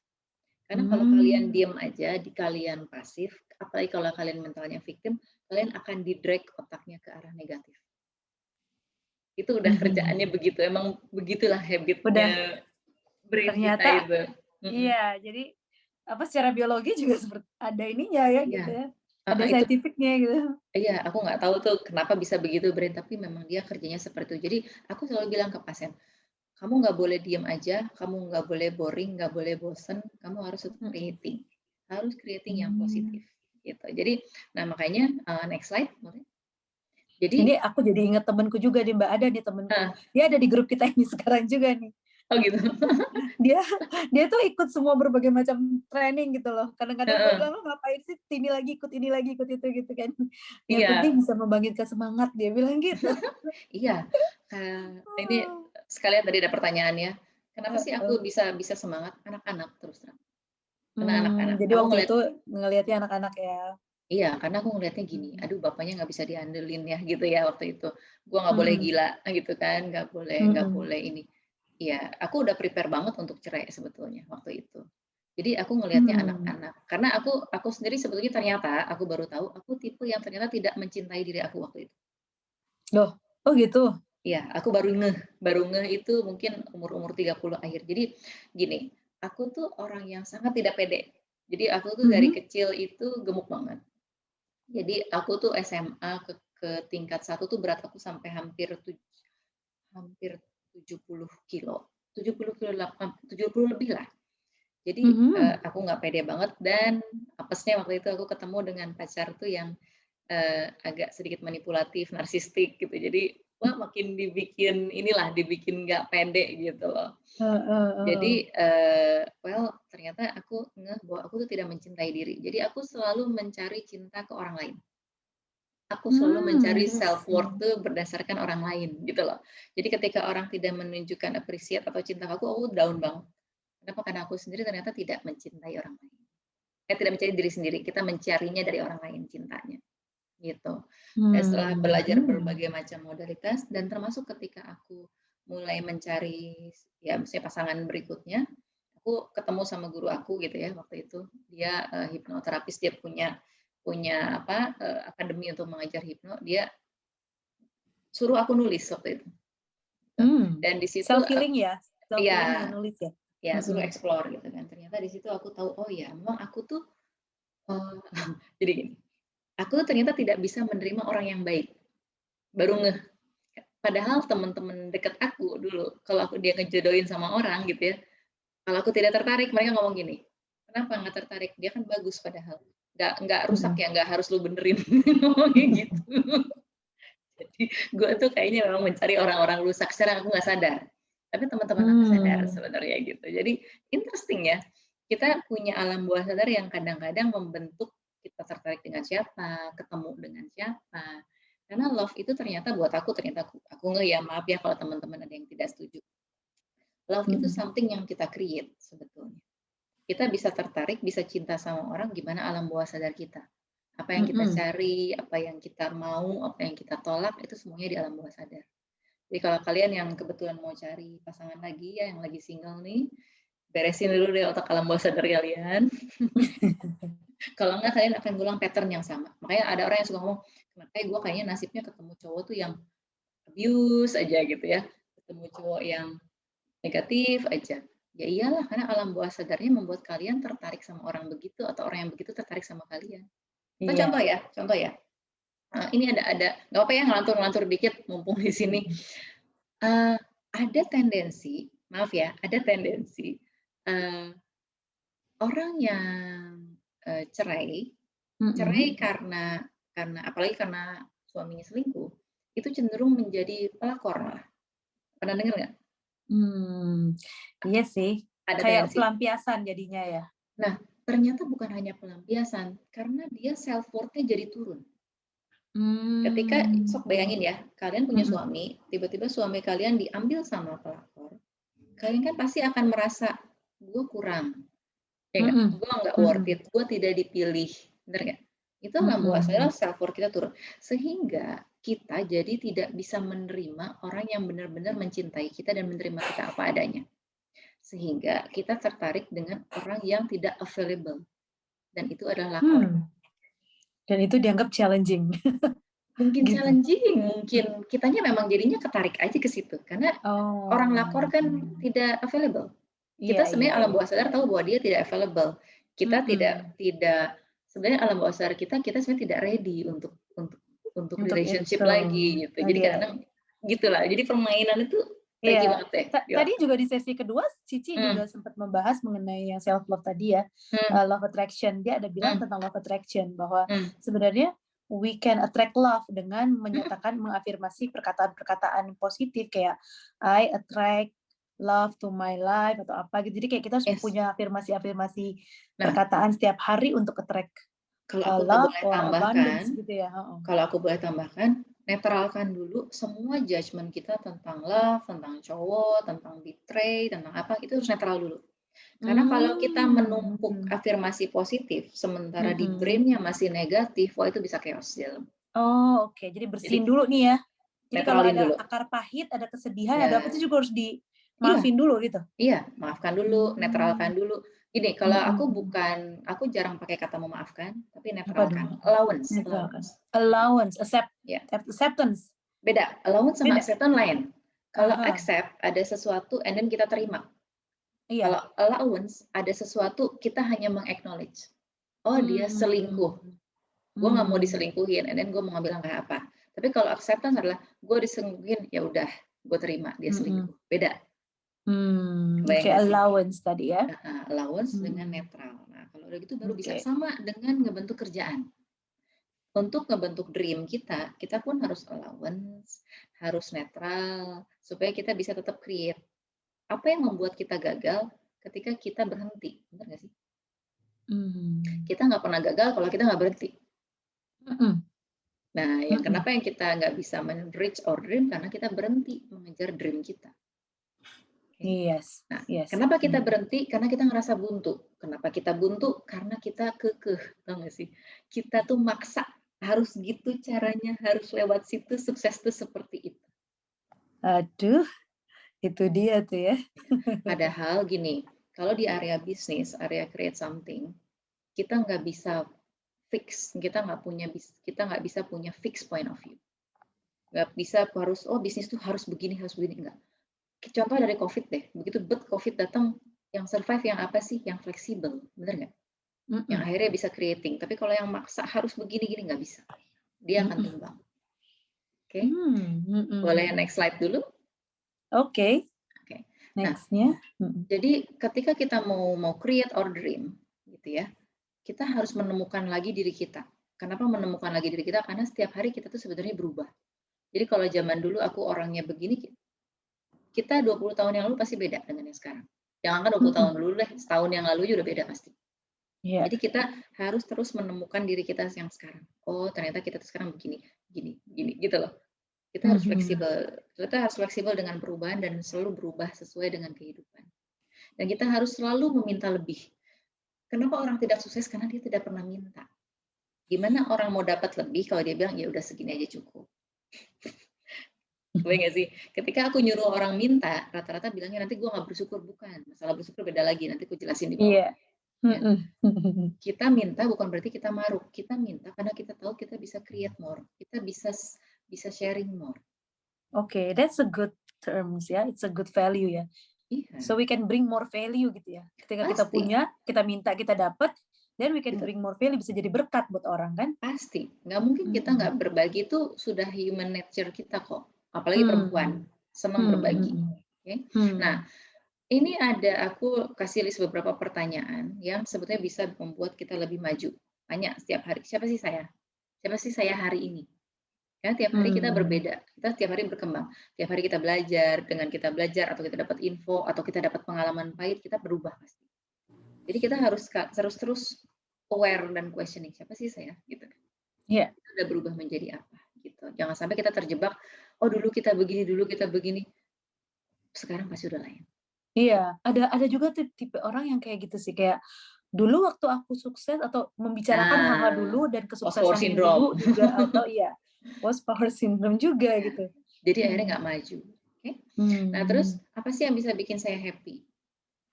Karena kalau kalian diam aja, di kalian pasif, apalagi kalau kalian mentalnya victim, kalian akan di-drag otaknya ke arah negatif. Itu udah kerjaannya begitu, emang begitulah habitnya brain kita Ternyata itu. iya, jadi apa secara biologi juga seperti ada ininya ya gitu ya. Ada Itu saintifiknya gitu. iya, aku nggak tahu tuh kenapa bisa begitu brain, tapi memang dia kerjanya seperti itu. Jadi aku selalu bilang ke pasien, kamu nggak boleh diem aja, kamu nggak boleh boring, nggak boleh bosen, kamu harus creating yang positif. Gitu. Jadi, nah makanya next slide, boleh? Jadi, ini aku jadi ingat temenku juga nih Mbak, ada nih temenku, dia ada di grup kita ini sekarang juga nih. Oh gitu. dia tuh ikut semua berbagai macam training gitu loh. Kadang-kadang gue bilang, lo ngapain sih ini lagi ikut itu gitu kan. Yang penting bisa membangkitkan semangat, dia bilang gitu. Iya. Ini sekalian tadi ada pertanyaannya. Kenapa sih aku bisa semangat? Anak-anak terus terang. Karena anak-anak. Jadi waktu itu ngelihatnya anak-anak ya. Iya, karena aku ngelihatnya gini, aduh bapaknya nggak bisa diandelin ya gitu ya waktu itu. Gua nggak boleh gila gitu kan, nggak boleh ini. Iya, aku udah prepare banget untuk cerai sebetulnya waktu itu. Jadi aku ngelihatnya anak-anak. Karena aku sendiri sebetulnya ternyata aku baru tahu aku tipe yang ternyata tidak mencintai diri aku waktu itu. Loh, oh gitu. Iya, aku baru ngeh itu mungkin umur 30 akhir. Jadi gini, aku tuh orang yang sangat tidak pede. Jadi aku tuh dari kecil itu gemuk banget. Jadi aku tuh SMA ke tingkat 1 tuh berat aku sampai hampir 70 kilo. 70 lebih lah. Jadi aku nggak pede banget, dan apesnya waktu itu aku ketemu dengan pacar tuh yang agak sedikit manipulatif, narsistik gitu. Jadi wah makin dibikin nggak pede gitu loh. Jadi ternyata aku ngeh bahwa aku tuh tidak mencintai diri. Jadi aku selalu mencari cinta ke orang lain. Aku selalu mencari self worth tuh berdasarkan orang lain gitu loh. Jadi ketika orang tidak menunjukkan appreciate atau cinta aku down banget. Kenapa? Karena aku sendiri ternyata tidak mencintai orang lain. Tidak mencari diri sendiri, kita mencarinya dari orang lain cintanya. Gitu. Dan setelah belajar berbagai macam modalitas, dan termasuk ketika aku mulai mencari ya misalnya pasangan berikutnya, aku ketemu sama guru aku gitu ya waktu itu. Dia hipnoterapis, dia punya akademi untuk mengajar hipno. Dia suruh aku nulis waktu itu. Dan di situ self healing ya. Self-healing dengan nulis ya? Ya suruh explore gitu kan. Ternyata di situ aku tahu, oh ya memang aku tuh jadi gini, aku ternyata tidak bisa menerima orang yang baik. Baru ngeh. Padahal teman-teman dekat aku dulu, kalau dia ngejodohin sama orang gitu ya, kalau aku tidak tertarik, mereka ngomong gini, kenapa nggak tertarik? Dia kan bagus padahal. Nggak rusak ya, nggak harus lu benerin. Ngomongnya gitu. Jadi gue tuh kayaknya memang mencari orang-orang rusak secara aku nggak sadar. Tapi teman-teman aku sadar sebenarnya gitu. Jadi interesting ya. Kita punya alam bawah sadar yang kadang-kadang membentuk kita tertarik dengan siapa, ketemu dengan siapa. Karena love itu ternyata buat aku nggak ya, maaf ya kalau teman-teman ada yang tidak setuju. Love itu something yang kita create sebetulnya. Kita bisa tertarik, bisa cinta sama orang gimana alam bawah sadar kita. Apa yang kita cari, apa yang kita mau, apa yang kita tolak, itu semuanya di alam bawah sadar. Jadi kalau kalian yang kebetulan mau cari pasangan lagi ya, yang lagi single nih, beresin dulu deh otak alam bawah sadar kalian. Kalau enggak, kalian akan ngulang pattern yang sama. Makanya ada orang yang suka ngomong, kenapa gue kayaknya nasibnya ketemu cowok tuh yang abuse aja gitu ya. Ketemu cowok yang negatif aja. Ya iyalah, karena alam bawah sadarnya membuat kalian tertarik sama orang begitu, atau orang yang begitu tertarik sama kalian. Contoh ya. Ini ada nggak apa ya, ngelantur dikit mumpung di sini. Ada tendensi orang yang cerai karena apalagi karena suaminya selingkuh, itu cenderung menjadi pelakor lah. Pernah dengar nggak? Iya sih. Ada kayak tendensi. Pelampiasan jadinya ya. Nah, ternyata bukan hanya pelampiasan, karena dia self worth-nya jadi turun. Ketika, sok bayangin ya, kalian punya suami, tiba-tiba suami kalian diambil sama pelakor, kalian kan pasti akan merasa, gue kurang, ya nggak? Gue nggak worth it, gue tidak dipilih, bener nggak? Itu membuat saya self worth kita turun, sehingga kita jadi tidak bisa menerima orang yang benar-benar mencintai kita dan menerima kita apa adanya, sehingga kita tertarik dengan orang yang tidak available, dan itu adalah lakor. Dan itu dianggap challenging. Mungkin gitu. challenging, mungkin kitanya memang jadinya ketarik aja ke situ, karena orang lakor kan tidak available. Kita sebenarnya alam bawah sadar tahu bahwa dia tidak available. Kita tidak sebenarnya alam bawah sadar kita sebenarnya tidak ready untuk relationship lagi gitu. Jadi kadang gitulah. Jadi permainan itu tricky banget deh. Tadi juga di sesi kedua Cici juga sempat membahas mengenai yang self love tadi ya, love attraction. Dia ada bilang tentang love attraction bahwa sebenarnya we can attract love dengan menyatakan mengafirmasi perkataan-perkataan positif kayak I attract love to my life atau apa gitu. Jadi kayak kita harus punya afirmasi perkataan setiap hari untuk attract love or abundance gitu ya. Kalau aku boleh tambahkan, netralkan dulu semua judgement kita tentang love, tentang cowok, tentang betray, tentang apa, itu harus netral dulu. Karena kalau kita menumpuk afirmasi positif, sementara di brain-nya masih negatif, wah itu bisa chaos di dalam. Oke. Jadi bersihin dulu nih ya. Jadi kalau ada dulu. akar pahit, ada kesedihan, ada apa itu juga harus dimaafin dulu gitu. Iya, maafkan dulu, netralkan dulu. Gini, kalau aku jarang pakai kata memaafkan, tapi netralkan. Allowance, acceptance. Beda, allowance sama acceptance lain. Kalau accept, ada sesuatu and then kita terima. Kalau allowance, ada sesuatu kita hanya meng-acknowledge. Oh, dia selingkuh. Gue nggak mau diselingkuhin, and then gue mau ngambil langkah apa. Tapi kalau acceptance adalah, gue diselingkuhin, ya udah, gue terima dia selingkuh. Beda. Kayak allowance tadi ya. Allowance dengan netral. Nah, kalau udah gitu baru bisa sama dengan ngebentuk kerjaan. Untuk ngebentuk dream kita pun harus allowance, harus netral, supaya kita bisa tetap create. Apa yang membuat kita gagal ketika kita berhenti? Benar nggak sih? Kita nggak pernah gagal kalau kita nggak berhenti. Nah, kenapa yang kita nggak bisa reach our dream? Karena kita berhenti mengejar dream kita. Kenapa kita berhenti? Karena kita ngerasa buntu. Kenapa kita buntu? Karena kita kekeh, tahu nggak sih? Kita tuh maksa, harus gitu caranya, harus lewat situ, sukses tuh seperti itu. Aduh, itu dia tuh ya. Padahal gini, kalau di area bisnis, area create something, kita nggak bisa fix, kita nggak bisa punya fix point of view. Nggak bisa harus, bisnis tuh harus begini, enggak. contoh dari COVID deh, begitu COVID datang, yang survive yang apa sih? Yang fleksibel, bener nggak? Yang akhirnya bisa creating. Tapi kalau yang maksa harus begini-gini nggak bisa. Dia akan tumbang. Oke, boleh next slide dulu. Oke. Oke. Nextnya. Jadi ketika kita mau create our dream, gitu ya, kita harus menemukan lagi diri kita. Kenapa menemukan lagi diri kita? Karena setiap hari kita tuh sebenarnya berubah. Jadi kalau zaman dulu aku orangnya begini, kita 20 tahun yang lalu pasti beda dengan yang sekarang. Jangankan 20 tahun dulu deh, setahun yang lalu juga udah beda pasti. Yeah. Jadi kita harus terus menemukan diri kita yang sekarang. Oh, ternyata kita tuh sekarang begini, gini, gitu loh. Kita harus fleksibel. Kita harus fleksibel dengan perubahan dan selalu berubah sesuai dengan kehidupan. Dan kita harus selalu meminta lebih. Kenapa orang tidak sukses? Karena dia tidak pernah minta. Gimana orang mau dapat lebih kalau dia bilang ya udah segini aja cukup. Gue nggak sih? Ketika aku nyuruh orang minta, rata-rata bilangnya nanti gue nggak bersyukur. Bukan. Masalah bersyukur beda lagi. Nanti aku jelasin di bawah. Yeah. Ya. Kita minta bukan berarti kita maruk. Kita minta karena kita tahu kita bisa create more. Kita bisa sharing more. Okay, that's a good terms ya. It's a good value ya. Yeah. So we can bring more value gitu ya. Ketika kita punya, kita minta, kita dapat, then we can bring more value, bisa jadi berkat buat orang kan? Pasti. Nggak mungkin kita nggak berbagi, itu sudah human nature kita kok. Apalagi perempuan, senang berbagi. Okay? Nah, ini aku kasih list beberapa pertanyaan yang sebetulnya bisa membuat kita lebih maju. Tanya setiap hari, siapa sih saya? Siapa sih saya hari ini? Karena tiap hari kita berbeda, kita tiap hari berkembang. Tiap hari kita belajar, dengan kita belajar, atau kita dapat info, atau kita dapat pengalaman pahit, kita berubah pasti. Jadi kita harus terus aware dan questioning, siapa sih saya? Gitu. Yeah. Kita udah berubah menjadi apa? Gitu. Jangan sampai kita terjebak, oh dulu kita begini, sekarang pasti udah lain. Iya, ada juga tipe orang yang kayak gitu sih, kayak dulu waktu aku sukses atau membicarakan hal-hal dulu dan kesuksesan yang dulu juga atau post power syndrome juga gitu. Jadi akhirnya nggak maju. Okay? Nah terus apa sih yang bisa bikin saya happy?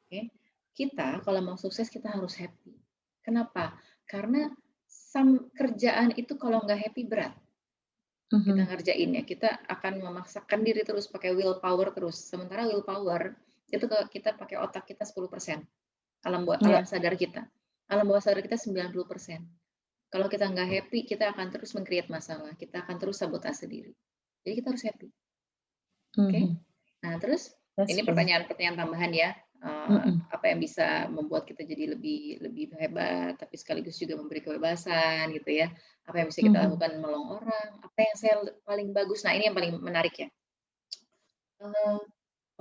Okay? Kita kalau mau sukses kita harus happy. Kenapa? Karena kerjaan itu kalau nggak happy berat. Kita ngerjainnya, kita akan memaksakan diri terus pakai willpower terus. Sementara willpower itu kita pakai otak kita 10%. Alam sadar kita. Alam bawah sadar kita 90%. Kalau kita nggak happy, kita akan terus meng-create masalah. Kita akan terus sabotase diri. Jadi kita harus happy. Oke? Nah, terus ini pertanyaan-pertanyaan tambahan ya. Apa yang bisa membuat kita jadi lebih hebat, tapi sekaligus juga memberi kebebasan gitu ya. Apa yang bisa kita lakukan menolong orang. Apa yang saya paling bagus. Nah, ini yang paling menarik ya.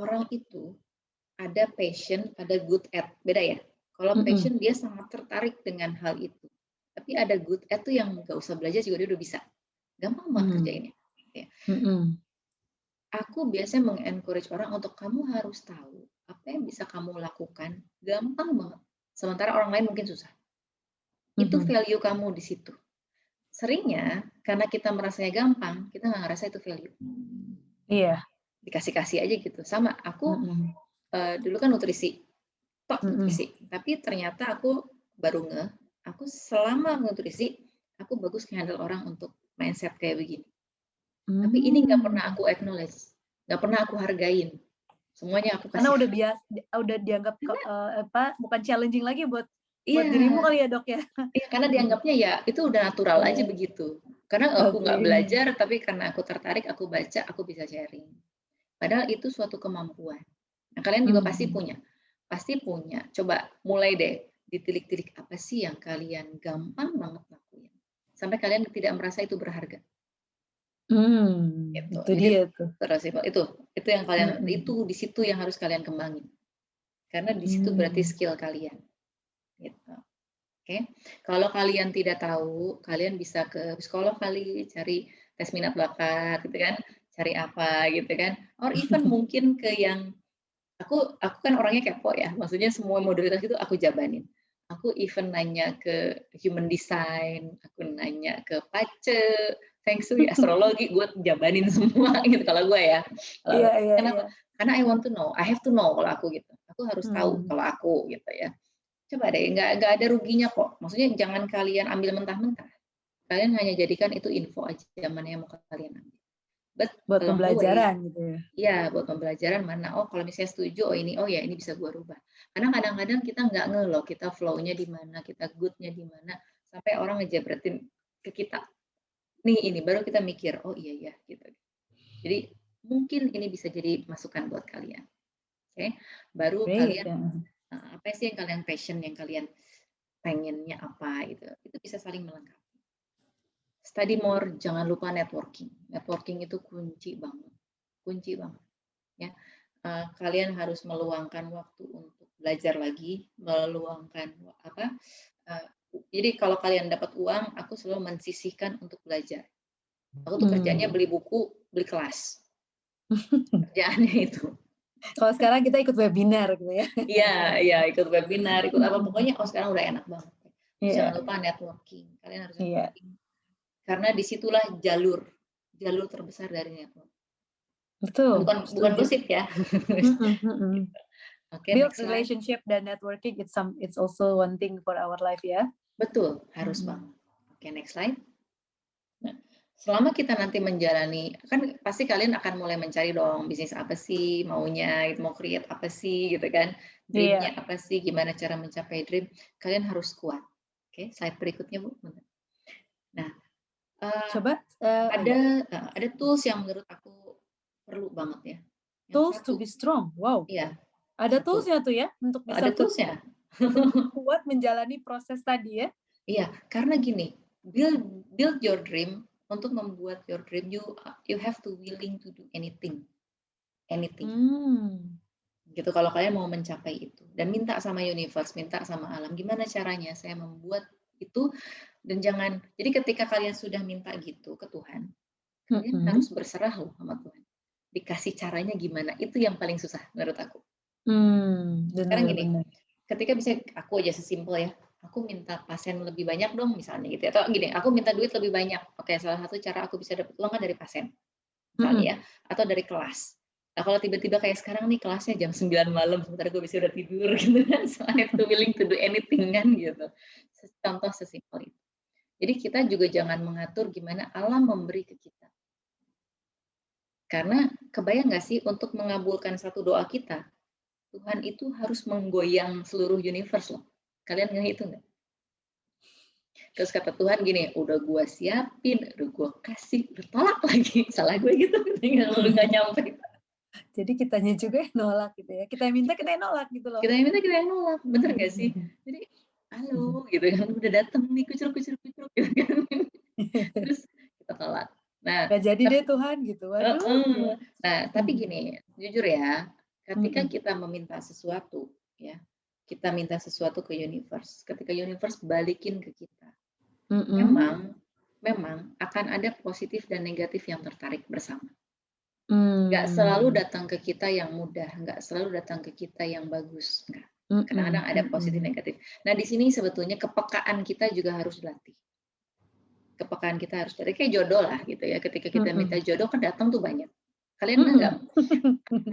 Orang itu ada passion, ada good at, beda ya. Kalau passion dia sangat tertarik dengan hal itu. Tapi ada good at tuh yang nggak usah belajar juga dia udah bisa. Gampang banget kerjainnya. Ya. Aku biasanya meng-encourage orang untuk kamu harus tahu apa yang bisa kamu lakukan. Gampang banget. Sementara orang lain mungkin susah. Itu value kamu di situ. Seringnya karena kita merasanya gampang, kita nggak ngerasa itu value. Iya. Dikasih-kasih aja gitu. Sama aku dulu kan nutrisi, tapi ternyata aku baru aku selama nutrisi, aku bagus handle orang untuk mindset kayak begini. Tapi ini nggak pernah aku acknowledge, nggak pernah aku hargain. Semuanya aku kasih. Karena udah udah dianggap bukan challenging lagi buat dirimu kali ya dok ya. Iya, karena dianggapnya ya itu udah natural aja begitu. Karena aku nggak belajar, tapi karena aku tertarik, aku baca, aku bisa sharing. Padahal itu suatu kemampuan. Nah, kalian juga pasti punya. Coba mulai deh ditilik-tilik apa sih yang kalian gampang banget lakuin. Sampai kalian tidak merasa itu berharga. Gitu. Itu dia tuh. Terus itu yang kalian itu di situ yang harus kalian kembangin. Karena di situ berarti skill kalian. Gitu. Oke. Kalau kalian tidak tahu, kalian bisa ke psikolog kali, cari tes minat bakat gitu kan. Cari apa gitu kan. Or even mungkin ke yang aku kan orangnya kepo ya, maksudnya semua modalitas itu aku jabanin. Aku even nanya ke human design, aku nanya ke pace, feng shui, astrologi, gue jabanin semua gitu kalau gue ya. Kenapa? Karena I want to know, I have to know kalau aku gitu. Aku harus tahu kalau aku gitu ya. Coba deh, nggak ada ruginya kok. Maksudnya jangan kalian ambil mentah-mentah. Kalian hanya jadikan itu info aja, mana yang mau kalian ambil. Buat along the way. pembelajaran gitu ya. Iya, buat pembelajaran mana. Oh, kalau misalnya setuju, oh ini bisa gue rubah. Karena kadang-kadang kita nggak nge loh, kita flow-nya di mana, kita good-nya di mana, sampai orang ngejebretin ke kita. Nih, ini baru kita mikir, oh iya ya, gitu. Jadi mungkin ini bisa jadi masukan buat kalian. Oke, baru Great, kalian apa sih yang kalian passion, yang kalian pengennya apa gitu. Itu bisa saling melengkapi. Study more, jangan lupa networking. Networking itu kunci banget. Kunci banget. Ya. Kalian harus meluangkan waktu untuk belajar lagi, meluangkan apa? Jadi kalau kalian dapat uang, aku selalu mensisihkan untuk belajar. Aku tuh kerjanya beli buku, beli kelas. Kerjaannya itu. Kalau sekarang kita ikut webinar gitu ya. Iya, ikut webinar, ikut apa pokoknya. Sekarang udah enak banget. Jangan lupa networking. Kalian harus networking. Karena disitulah jalur terbesar dari network. Betul. Bukan gosip ya. Okay, build relationship dan networking it's also one thing for our life ya. Betul, harus banget. Oke, next slide. Nah, selama kita nanti menjalani, kan pasti kalian akan mulai mencari dong bisnis apa sih maunya, mau create apa sih gitu kan, dreamnya apa sih, gimana cara mencapai dream. Kalian harus kuat. Oke, slide berikutnya Bu. Nah, coba ada tools yang menurut aku perlu banget ya. Tools to be strong. Wow. Iya. Ada toolsnya tuh ya untuk bisa toolsnya. kuat menjalani proses tadi ya. Iya, karena gini, build your dream. Untuk membuat your dream, you have to willing to do anything. Gitu kalau kalian mau mencapai itu. Dan minta sama universe, minta sama alam, gimana caranya saya membuat itu. Dan jangan, jadi ketika kalian sudah minta gitu ke Tuhan, kalian harus berserah loh sama Tuhan. Dikasih caranya gimana, itu yang paling susah menurut aku. Sekarang gini, ketika bisa aku aja sesimpel ya, aku minta pasien lebih banyak dong misalnya gitu, atau gini, aku minta duit lebih banyak. Oke, salah satu cara aku bisa dapat uang kan dari pasien, misalnya ya, atau dari kelas. Nah kalau tiba-tiba kayak sekarang nih kelasnya jam 9 malam, sebentar gue bisa udah tidur gitu kan, so I have to willing to do anything kan gitu. Contoh sesimpel itu. Jadi kita juga jangan mengatur gimana alam memberi ke kita. Karena kebayang nggak sih untuk mengabulkan satu doa kita, Tuhan itu harus menggoyang seluruh universe loh. Kalian ngehitung nggak? Terus kata Tuhan gini, udah gue siapin, udah gue kasih, udah tolak lagi. Salah gue gitu, tinggal lu nggak nyampe. Jadi kitanya juga yang nolak gitu ya. Kita yang minta, kita yang nolak gitu loh. Kita yang minta, kita yang nolak. Bener nggak sih? Jadi, halo gitu kan, udah dateng nih, kucur gitu kan. Terus kita tolak. Nah, gak jadi deh Tuhan gitu. Waduh. Nah, tapi gini, jujur ya, ketika kita meminta sesuatu, ya, kita minta sesuatu ke universe. Ketika universe balikin ke kita, memang akan ada positif dan negatif yang tertarik bersama. Nggak selalu datang ke kita yang mudah, nggak selalu datang ke kita yang bagus, nggak. Kadang-kadang ada positif negatif. Nah, di sini sebetulnya kepekaan kita juga harus dilatih. Kepekaan kita harus dari kayak jodoh lah gitu ya. Ketika kita minta jodoh kan datang tuh banyak. Kalian nggak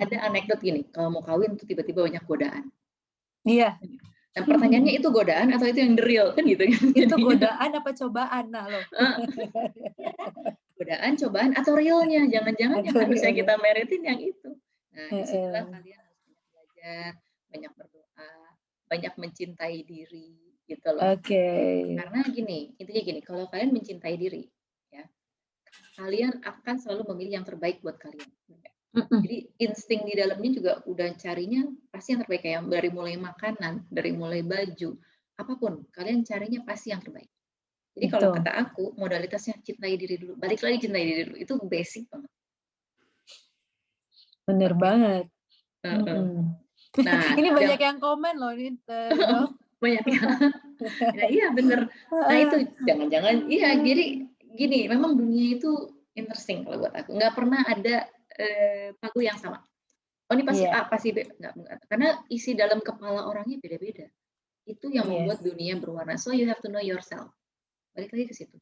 ada anekdot gini, kalau mau kawin tuh tiba-tiba banyak godaan. Iya. Dan pertanyaannya itu godaan atau itu yang the real kan gitu kan? Itu godaan apa cobaan nah loh. Godaan, cobaan atau realnya? Jangan-jangan yang harusnya kita meritin yang itu. Nah, disitulah kalian harus banyak belajar, banyak berdoa, banyak mencintai diri gitu loh. Karena gini, intinya gini, kalau kalian mencintai diri, ya, kalian akan selalu memilih yang terbaik buat kalian. Jadi insting di dalamnya juga udah carinya pasti yang terbaik, kayak dari mulai makanan, dari mulai baju, apapun, kalian carinya pasti yang terbaik. Jadi kalau kata aku, modalitasnya cintai diri dulu. Balik lagi cintai diri dulu, itu basic banget. Bener banget. Nah, ini banyak yang komen loh ini. Banyak ya. Nah, iya bener. Nah itu jangan-jangan, iya jadi gini, memang dunia itu interesting kalau buat aku. Nggak pernah ada pagu yang sama. Oh ini pasti A, pasti B. Nggak. Karena isi dalam kepala orangnya beda-beda. Itu yang membuat dunia berwarna. So you have to know yourself. Balik lagi ke situ.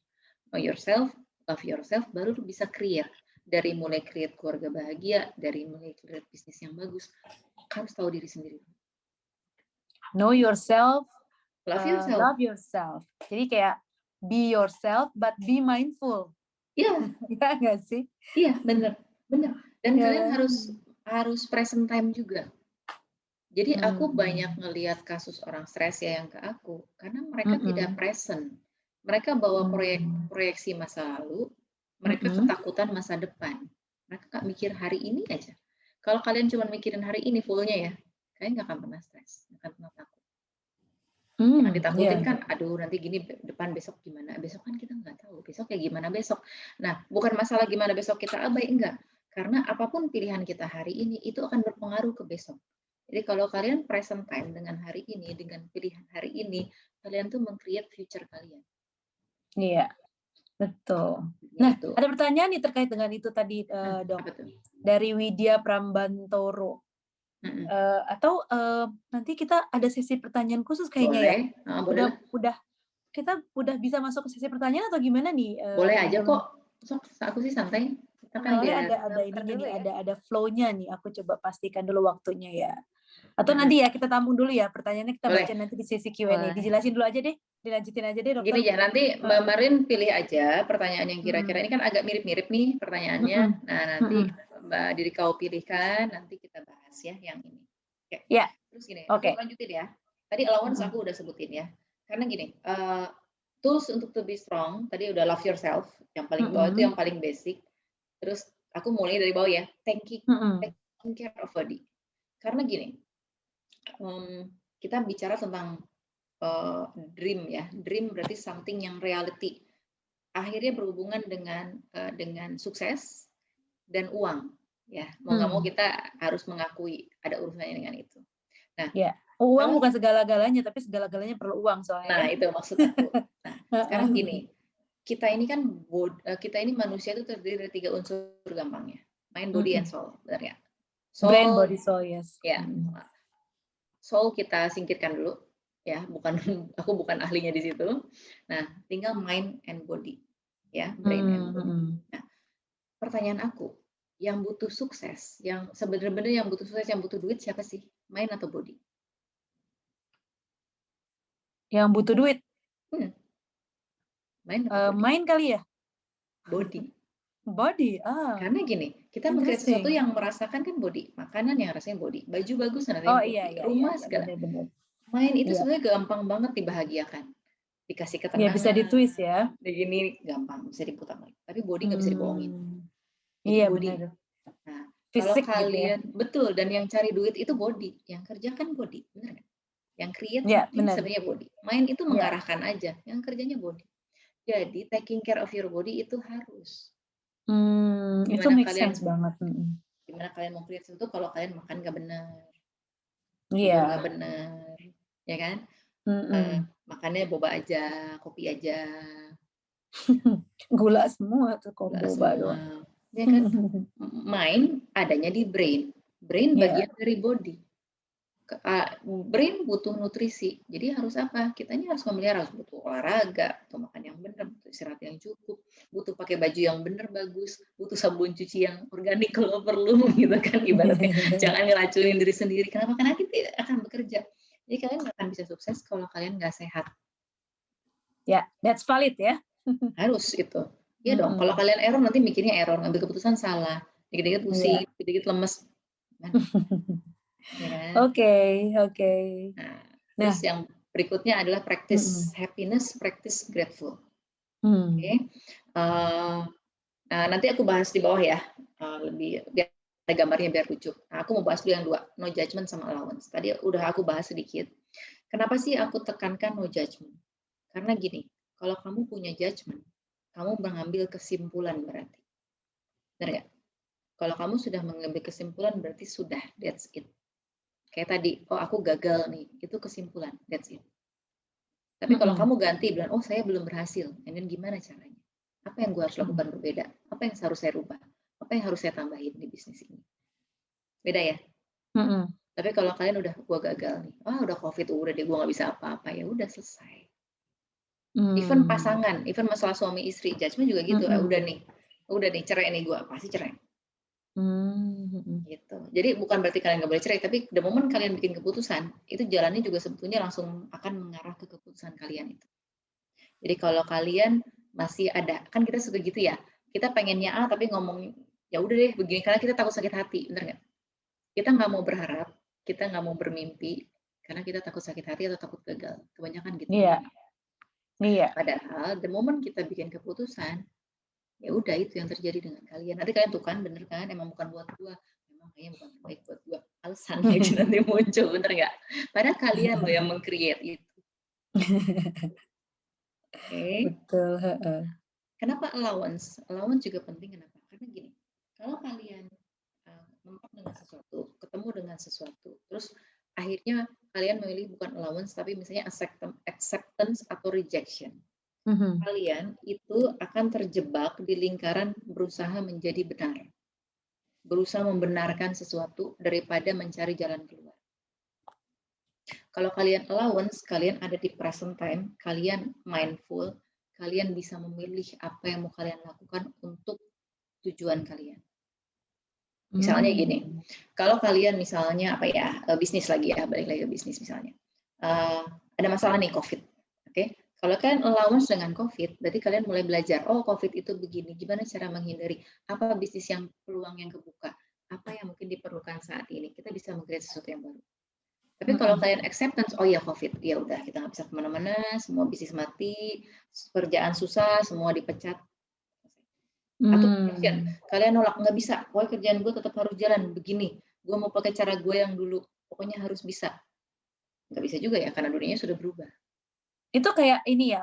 Know yourself, love yourself, baru lu bisa create. Dari mulai create keluarga bahagia, dari mulai create bisnis yang bagus, harus tahu diri sendiri. Know yourself, love yourself. Love yourself. Jadi kayak be yourself, but be mindful. Iya, Ya nggak sih? iya, bener. Dan Ya. kalian harus present time juga. Jadi aku banyak Hmm. ngelihat kasus orang stres ya yang ke aku, karena mereka tidak Mm-mm. present. Mereka bawa Hmm. proyeksi masa lalu, mereka Mm-mm. ketakutan masa depan. Mereka nggak mikir hari ini aja. Kalau kalian cuma mikirin hari ini fullnya ya, kalian nggak akan pernah stres, nggak akan pernah takut. Yang Iya, ditakutin iya. kan, aduh nanti gini depan besok gimana, besok kan kita nggak tahu, besok kayak gimana besok. Nah, bukan masalah gimana besok kita abai, enggak. Karena apapun pilihan kita hari ini, itu akan berpengaruh ke besok. Jadi kalau kalian present time dengan hari ini, dengan pilihan hari ini, kalian tuh meng-create future kalian. Iya, betul. Nah, Gitu. ada pertanyaan nih terkait dengan itu tadi, Dok. Apa tuh? Dari Widya Prambantoro. Atau nanti kita ada sesi pertanyaan khusus kayaknya ya? Boleh. Udah kita udah bisa masuk ke sesi pertanyaan atau gimana nih, Boleh aja teman-teman? kok. Sok, aku sih santai. Kita kan Soalnya biar ada ininya nih, ada flow-nya nih. Aku coba pastikan dulu waktunya ya. Atau nanti ya kita tampung dulu ya pertanyaannya, kita baca boleh. nanti di sesi Q&A. Dijelasin dulu aja deh, dilanjutin aja deh, Dokter. Gini ya, nanti Mbak Marin pilih aja pertanyaan yang kira-kira ini kan agak mirip-mirip nih pertanyaannya. Nah, nanti Mbak Diri kau pilihkan, nanti kita bahas ya yang ini. Oke. Ya. Terus gini, Oke. aku lanjutin ya. Tadi allowance aku udah sebutin ya. Karena gini, tools untuk to be strong, tadi udah love yourself, yang paling bawah itu yang paling basic. Terus aku mulai dari bawah ya, taking care of body. Karena gini, kita bicara tentang dream ya, dream berarti something yang reality. Akhirnya berhubungan dengan sukses dan uang, ya. Mau nggak mau kita harus mengakui ada urusannya dengan itu. Nah, ya. Uang bukan segala-galanya, tapi segala-galanya perlu uang soalnya. Nah, itu maksud aku. Nah, sekarang gini, kita ini manusia itu terdiri dari 3 unsur gampangnya, mind, body, and soul, benar ya? Soul, brain, body, soul, yes. Ya, soul kita singkirkan dulu, ya, aku bukan ahlinya di situ. Nah, tinggal mind and body, ya, brain and body. Nah, pertanyaan aku, yang butuh sukses, yang sebenarnya yang butuh sukses, yang butuh duit siapa sih? Mind atau body? Yang butuh duit? Mind atau body? Mind kali ya? Body. Body, Karena gini, kita mengkreasi sesuatu yang merasakan kan body, makanan yang rasanya body, baju bagus rasanya body, rumah segala. Main itu sebenarnya gampang banget dibahagiakan, dikasih ketenangan. Ya bisa ditwist ya. Begini gampang, bisa diputar lagi. Tapi body nggak bisa dibohongin. Iya body. benar. Nah, fisik kalau kalian gitu ya. Betul, dan yang cari duit itu body, yang kerja kan body, benar kan? Yang create sebenarnya body. Main itu mengarahkan aja, yang kerjanya body. Jadi taking care of your body itu harus. Itu make sense banget. Gimana kalian mau create sesuatu kalau kalian makan nggak benar, tidur nggak benar, ya kan? Makannya boba aja, kopi aja, gula semua tuh kok boba doang. Ya kan? Mind adanya di brain, bagian dari body. Brain butuh nutrisi, jadi harus apa? Kitanya harus memelihara, harus butuh olahraga, atau makan yang benar, butuh istirahat yang cukup, butuh pakai baju yang benar bagus, butuh sabun cuci yang organik kalau perlu, gitu kan ibaratnya. Jangan ngeracunin diri sendiri. Kenapa? Karena kita akan bekerja. Jadi kalian nggak akan bisa sukses kalau kalian nggak sehat. Ya, that's valid ya. Harus itu. Iya dong. Kalau kalian error nanti mikirnya error, ngambil keputusan salah, dikit-dikit pusing, dikit-dikit lemes. Ya kan? Oke. Nah, terus yang berikutnya adalah practice happiness, practice grateful. Oke. Nah, nanti aku bahas di bawah ya, lebih biar ada gambarnya biar lucu. Nah, aku mau bahas dulu yang 2, no judgment sama allowance. Tadi udah aku bahas sedikit. Kenapa sih aku tekankan no judgment? Karena gini, kalau kamu punya judgment, kamu mengambil kesimpulan berarti. Benar nggak? Kalau kamu sudah mengambil kesimpulan berarti sudah, that's it. Kayak tadi, oh aku gagal nih, itu kesimpulan, that's it. Tapi kalau kamu ganti, bilang, oh saya belum berhasil, and then gimana caranya? Apa yang gue harus lakukan berbeda? Apa yang harus saya rubah? Apa yang harus saya tambahin di bisnis ini? Beda ya? Tapi kalau kalian udah, gue gagal nih, udah COVID, udah deh, gue nggak bisa apa-apa, ya udah selesai. Even pasangan, even masalah suami istri, judgment juga gitu, udah nih, cerai nih gue, pasti cerai. Gitu. Jadi bukan berarti kalian nggak boleh cerai, tapi the moment kalian bikin keputusan, itu jalannya juga sebetulnya langsung akan mengarah ke keputusan kalian itu. Jadi kalau kalian masih ada, kan kita suka gitu ya, Kita pengennya A tapi ngomong ya udah deh begini karena kita takut sakit hati, bener nggak? Kita nggak mau berharap, kita nggak mau bermimpi karena kita takut sakit hati atau takut gagal. Kebanyakan gitu. Iya. Iya. Padahal the moment kita bikin keputusan, ya udah itu yang terjadi dengan kalian. Nanti kalian tuh kan bener kan, emang bukan buat gua, emang kayaknya bukan baik buat gua. Alasan itu nanti muncul, bener nggak? Padahal kalian loh yang meng-create itu. Oke. Betul. Kenapa allowance? Allowance juga penting. Kenapa? Karena gini, kalau kalian mentok dengan sesuatu, ketemu dengan sesuatu, terus akhirnya kalian memilih bukan allowance tapi misalnya acceptance atau rejection. Kalian itu akan terjebak di lingkaran berusaha menjadi benar, berusaha membenarkan sesuatu daripada mencari jalan keluar. Kalau kalian allowance, kalian ada di present time, kalian mindful, kalian bisa memilih apa yang mau kalian lakukan untuk tujuan kalian. Misalnya gini, kalau kalian misalnya apa ya, bisnis lagi ya, balik lagi ke bisnis misalnya. Ada masalah nih COVID, oke? Kalau kalian allowance dengan COVID, berarti kalian mulai belajar, oh COVID itu begini, gimana cara menghindari, apa bisnis yang peluang yang kebuka, apa yang mungkin diperlukan saat ini, kita bisa meng-create sesuatu yang baru. Tapi kalau kalian acceptance, oh ya COVID, ya udah kita nggak bisa kemana-mana, semua bisnis mati, kerjaan susah, semua dipecat. Atau kalian nolak, nggak bisa, pokoknya kerjaan gue tetap harus jalan begini, gue mau pakai cara gue yang dulu, pokoknya harus bisa. Nggak bisa juga ya, karena dunianya sudah berubah. Itu kayak ini ya,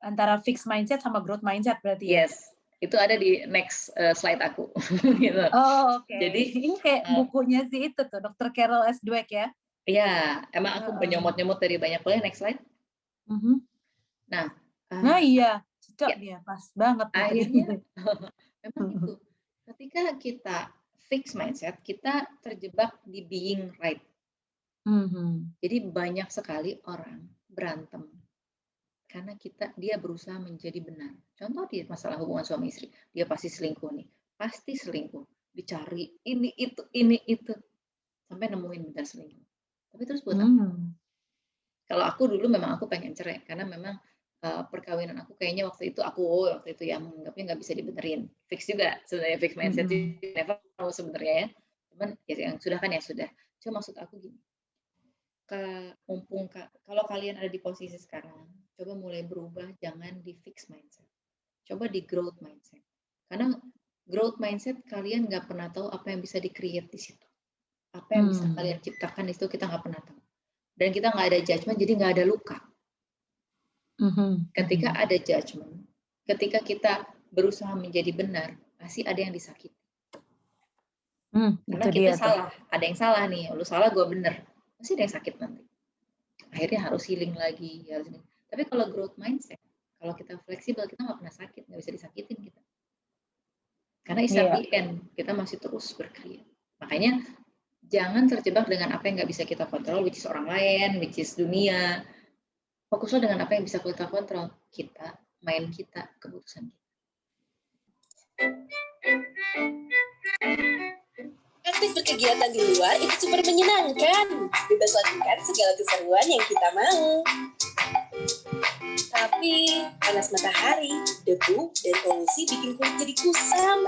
antara fixed mindset sama growth mindset berarti ya? Yes, itu ada di next slide aku. Gitu. Oh oke. Jadi ini kayak bukunya sih itu tuh, Dr. Carol S. Dweck ya? Iya, emang aku penyomot-nyomot dari banyak boleh next slide. Nah iya, cocok dia, pas banget. Akhirnya, memang itu. Ketika kita fixed mindset, kita terjebak di being right. Jadi banyak sekali orang berantem karena dia berusaha menjadi benar. Contoh di masalah hubungan suami istri, dia pasti selingkuh nih, pasti selingkuh, dicari ini itu, sampai nemuin benar selingkuh. Tapi terus buat apa? Kalau aku dulu memang aku pengen cerai karena memang perkawinan aku kayaknya waktu itu ya menganggapnya nggak bisa dibenerin. Fix juga sebenarnya, fix mindset never tahu sebenarnya ya. Cuman ya yang sudah kan ya sudah. Cuma maksud aku gini, mumpung kalau kalian ada di posisi sekarang, coba mulai berubah, jangan di fix mindset. Coba di growth mindset. Karena growth mindset kalian nggak pernah tahu apa yang bisa di-create di situ. Apa yang bisa kalian ciptakan di situ kita nggak pernah tahu. Dan kita nggak ada judgment, jadi nggak ada luka. Ketika ada judgment, ketika kita berusaha menjadi benar, pasti ada yang disakiti. Karena kita salah, ada yang salah nih, lu salah gue bener, pasti ada yang sakit nanti. Akhirnya harus healing lagi. Tapi kalau growth mindset, kalau kita fleksibel, kita nggak pernah sakit, nggak bisa disakitin kita. Karena it's at the end, kita masih terus berkreasi. Makanya jangan terjebak dengan apa yang nggak bisa kita kontrol, which is orang lain, which is dunia. Fokuslah dengan apa yang bisa kita kontrol. Kita, main kita, keputusan kita. Aktif berkegiatan di luar itu super menyenangkan. Bebas lakukan segala keseruan yang kita mau. Tapi panas matahari, debu, dan polusi bikin kulit jadi kusam.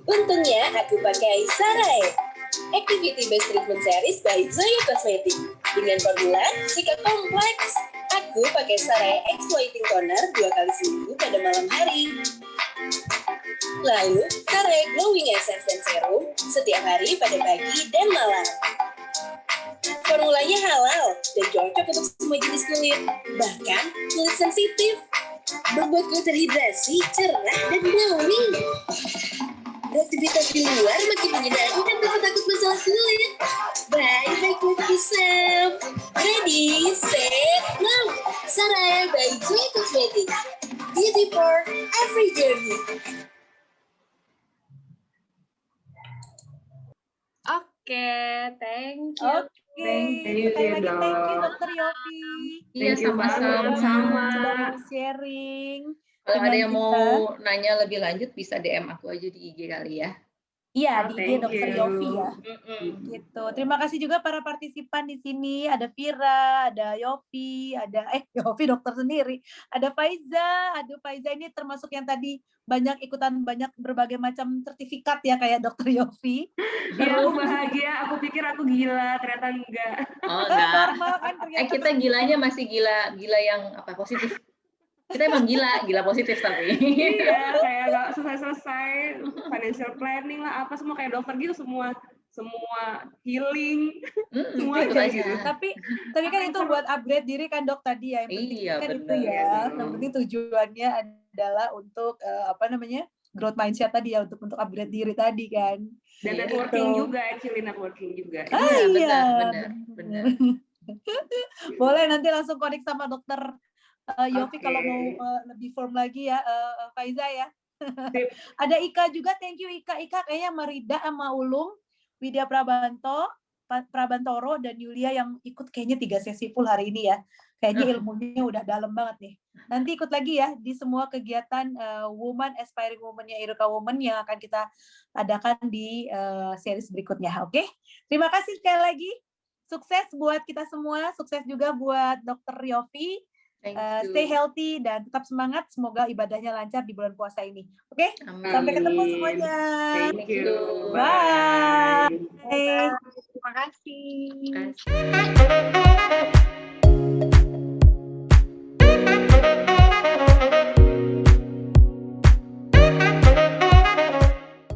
Untungnya aku pakai Sarai, Activity Based Treatment Series by Zoya Cosmetics. Dengan formula jika kompleks, aku pakai Sarai Exfoliating Toner 2 kali seminggu pada malam hari. Lalu Sarai Glowing Essence dan Serum setiap hari pada pagi dan malam. Formulanya halal dan cocok untuk semua jenis kulit, bahkan kulit sensitif. Membuat kulit terhidrasi, cerah, dan glowing. Beraktivitas di luar makin menyenangkan tanpa takut masalah kulit. Bye kulit kusam. Ready, set, now. Sarai by Zoya Cosmetics. Beauty for every journey. Oke, thank you. Thank you, Dr. Yofi. Iya, sama-sama. Sudah sharing. Kalau ada yang mau nanya lebih lanjut, bisa DM aku aja di IG kali ya. Iya, Oh, di thank Dr. you. Yofi ya. Gitu. Terima kasih juga para partisipan di sini. Ada Vira, ada Yofi, ada Yofi dokter sendiri. Ada Faiza. Aduh, Faiza ini termasuk yang tadi banyak ikutan banyak berbagai macam sertifikat ya kayak dokter Yofi. Iya, aku bahagia. Aku pikir aku gila, ternyata enggak. Oh enggak. Normal kan ternyata. Kita gilanya masih gila yang apa positif. Kita emang gila positif tapi. Iya, kayak nggak selesai-selesai. Financial planning lah, apa semua kayak dokter gitu, semua healing. Semua Ikut aja aja. gitu. Tapi kan itu buat upgrade diri kan dok tadi ya. Yang penting Iya, kan itu benar. ya. Yang penting tujuannya adalah untuk growth mindset tadi ya, untuk upgrade diri tadi kan. Dan Iya. networking Gitu. juga, actually networking juga. Iya, benar. Boleh nanti langsung connect sama dokter Yofi Oke. kalau mau lebih firm lagi ya, Faiza ya. Sip. Ada Ika juga, thank you Ika. Ika kayaknya Marida sama Ulum, Widya Prabantoro dan Yulia yang ikut kayaknya 3 sesi full hari ini ya. Kayaknya ilmunya udah dalam banget nih. Nanti ikut lagi ya di semua kegiatan Woman Aspiring Woman-nya Iruka Woman yang akan kita adakan di series berikutnya. Oke? Terima kasih sekali lagi. Sukses buat kita semua, sukses juga buat Dr. Yofi. Stay healthy dan tetap semangat. Semoga ibadahnya lancar di bulan puasa ini. Oke? Amin. Sampai ketemu semuanya. Thank you. Bye. Bye. Bye. Terima kasih. Terima kasih.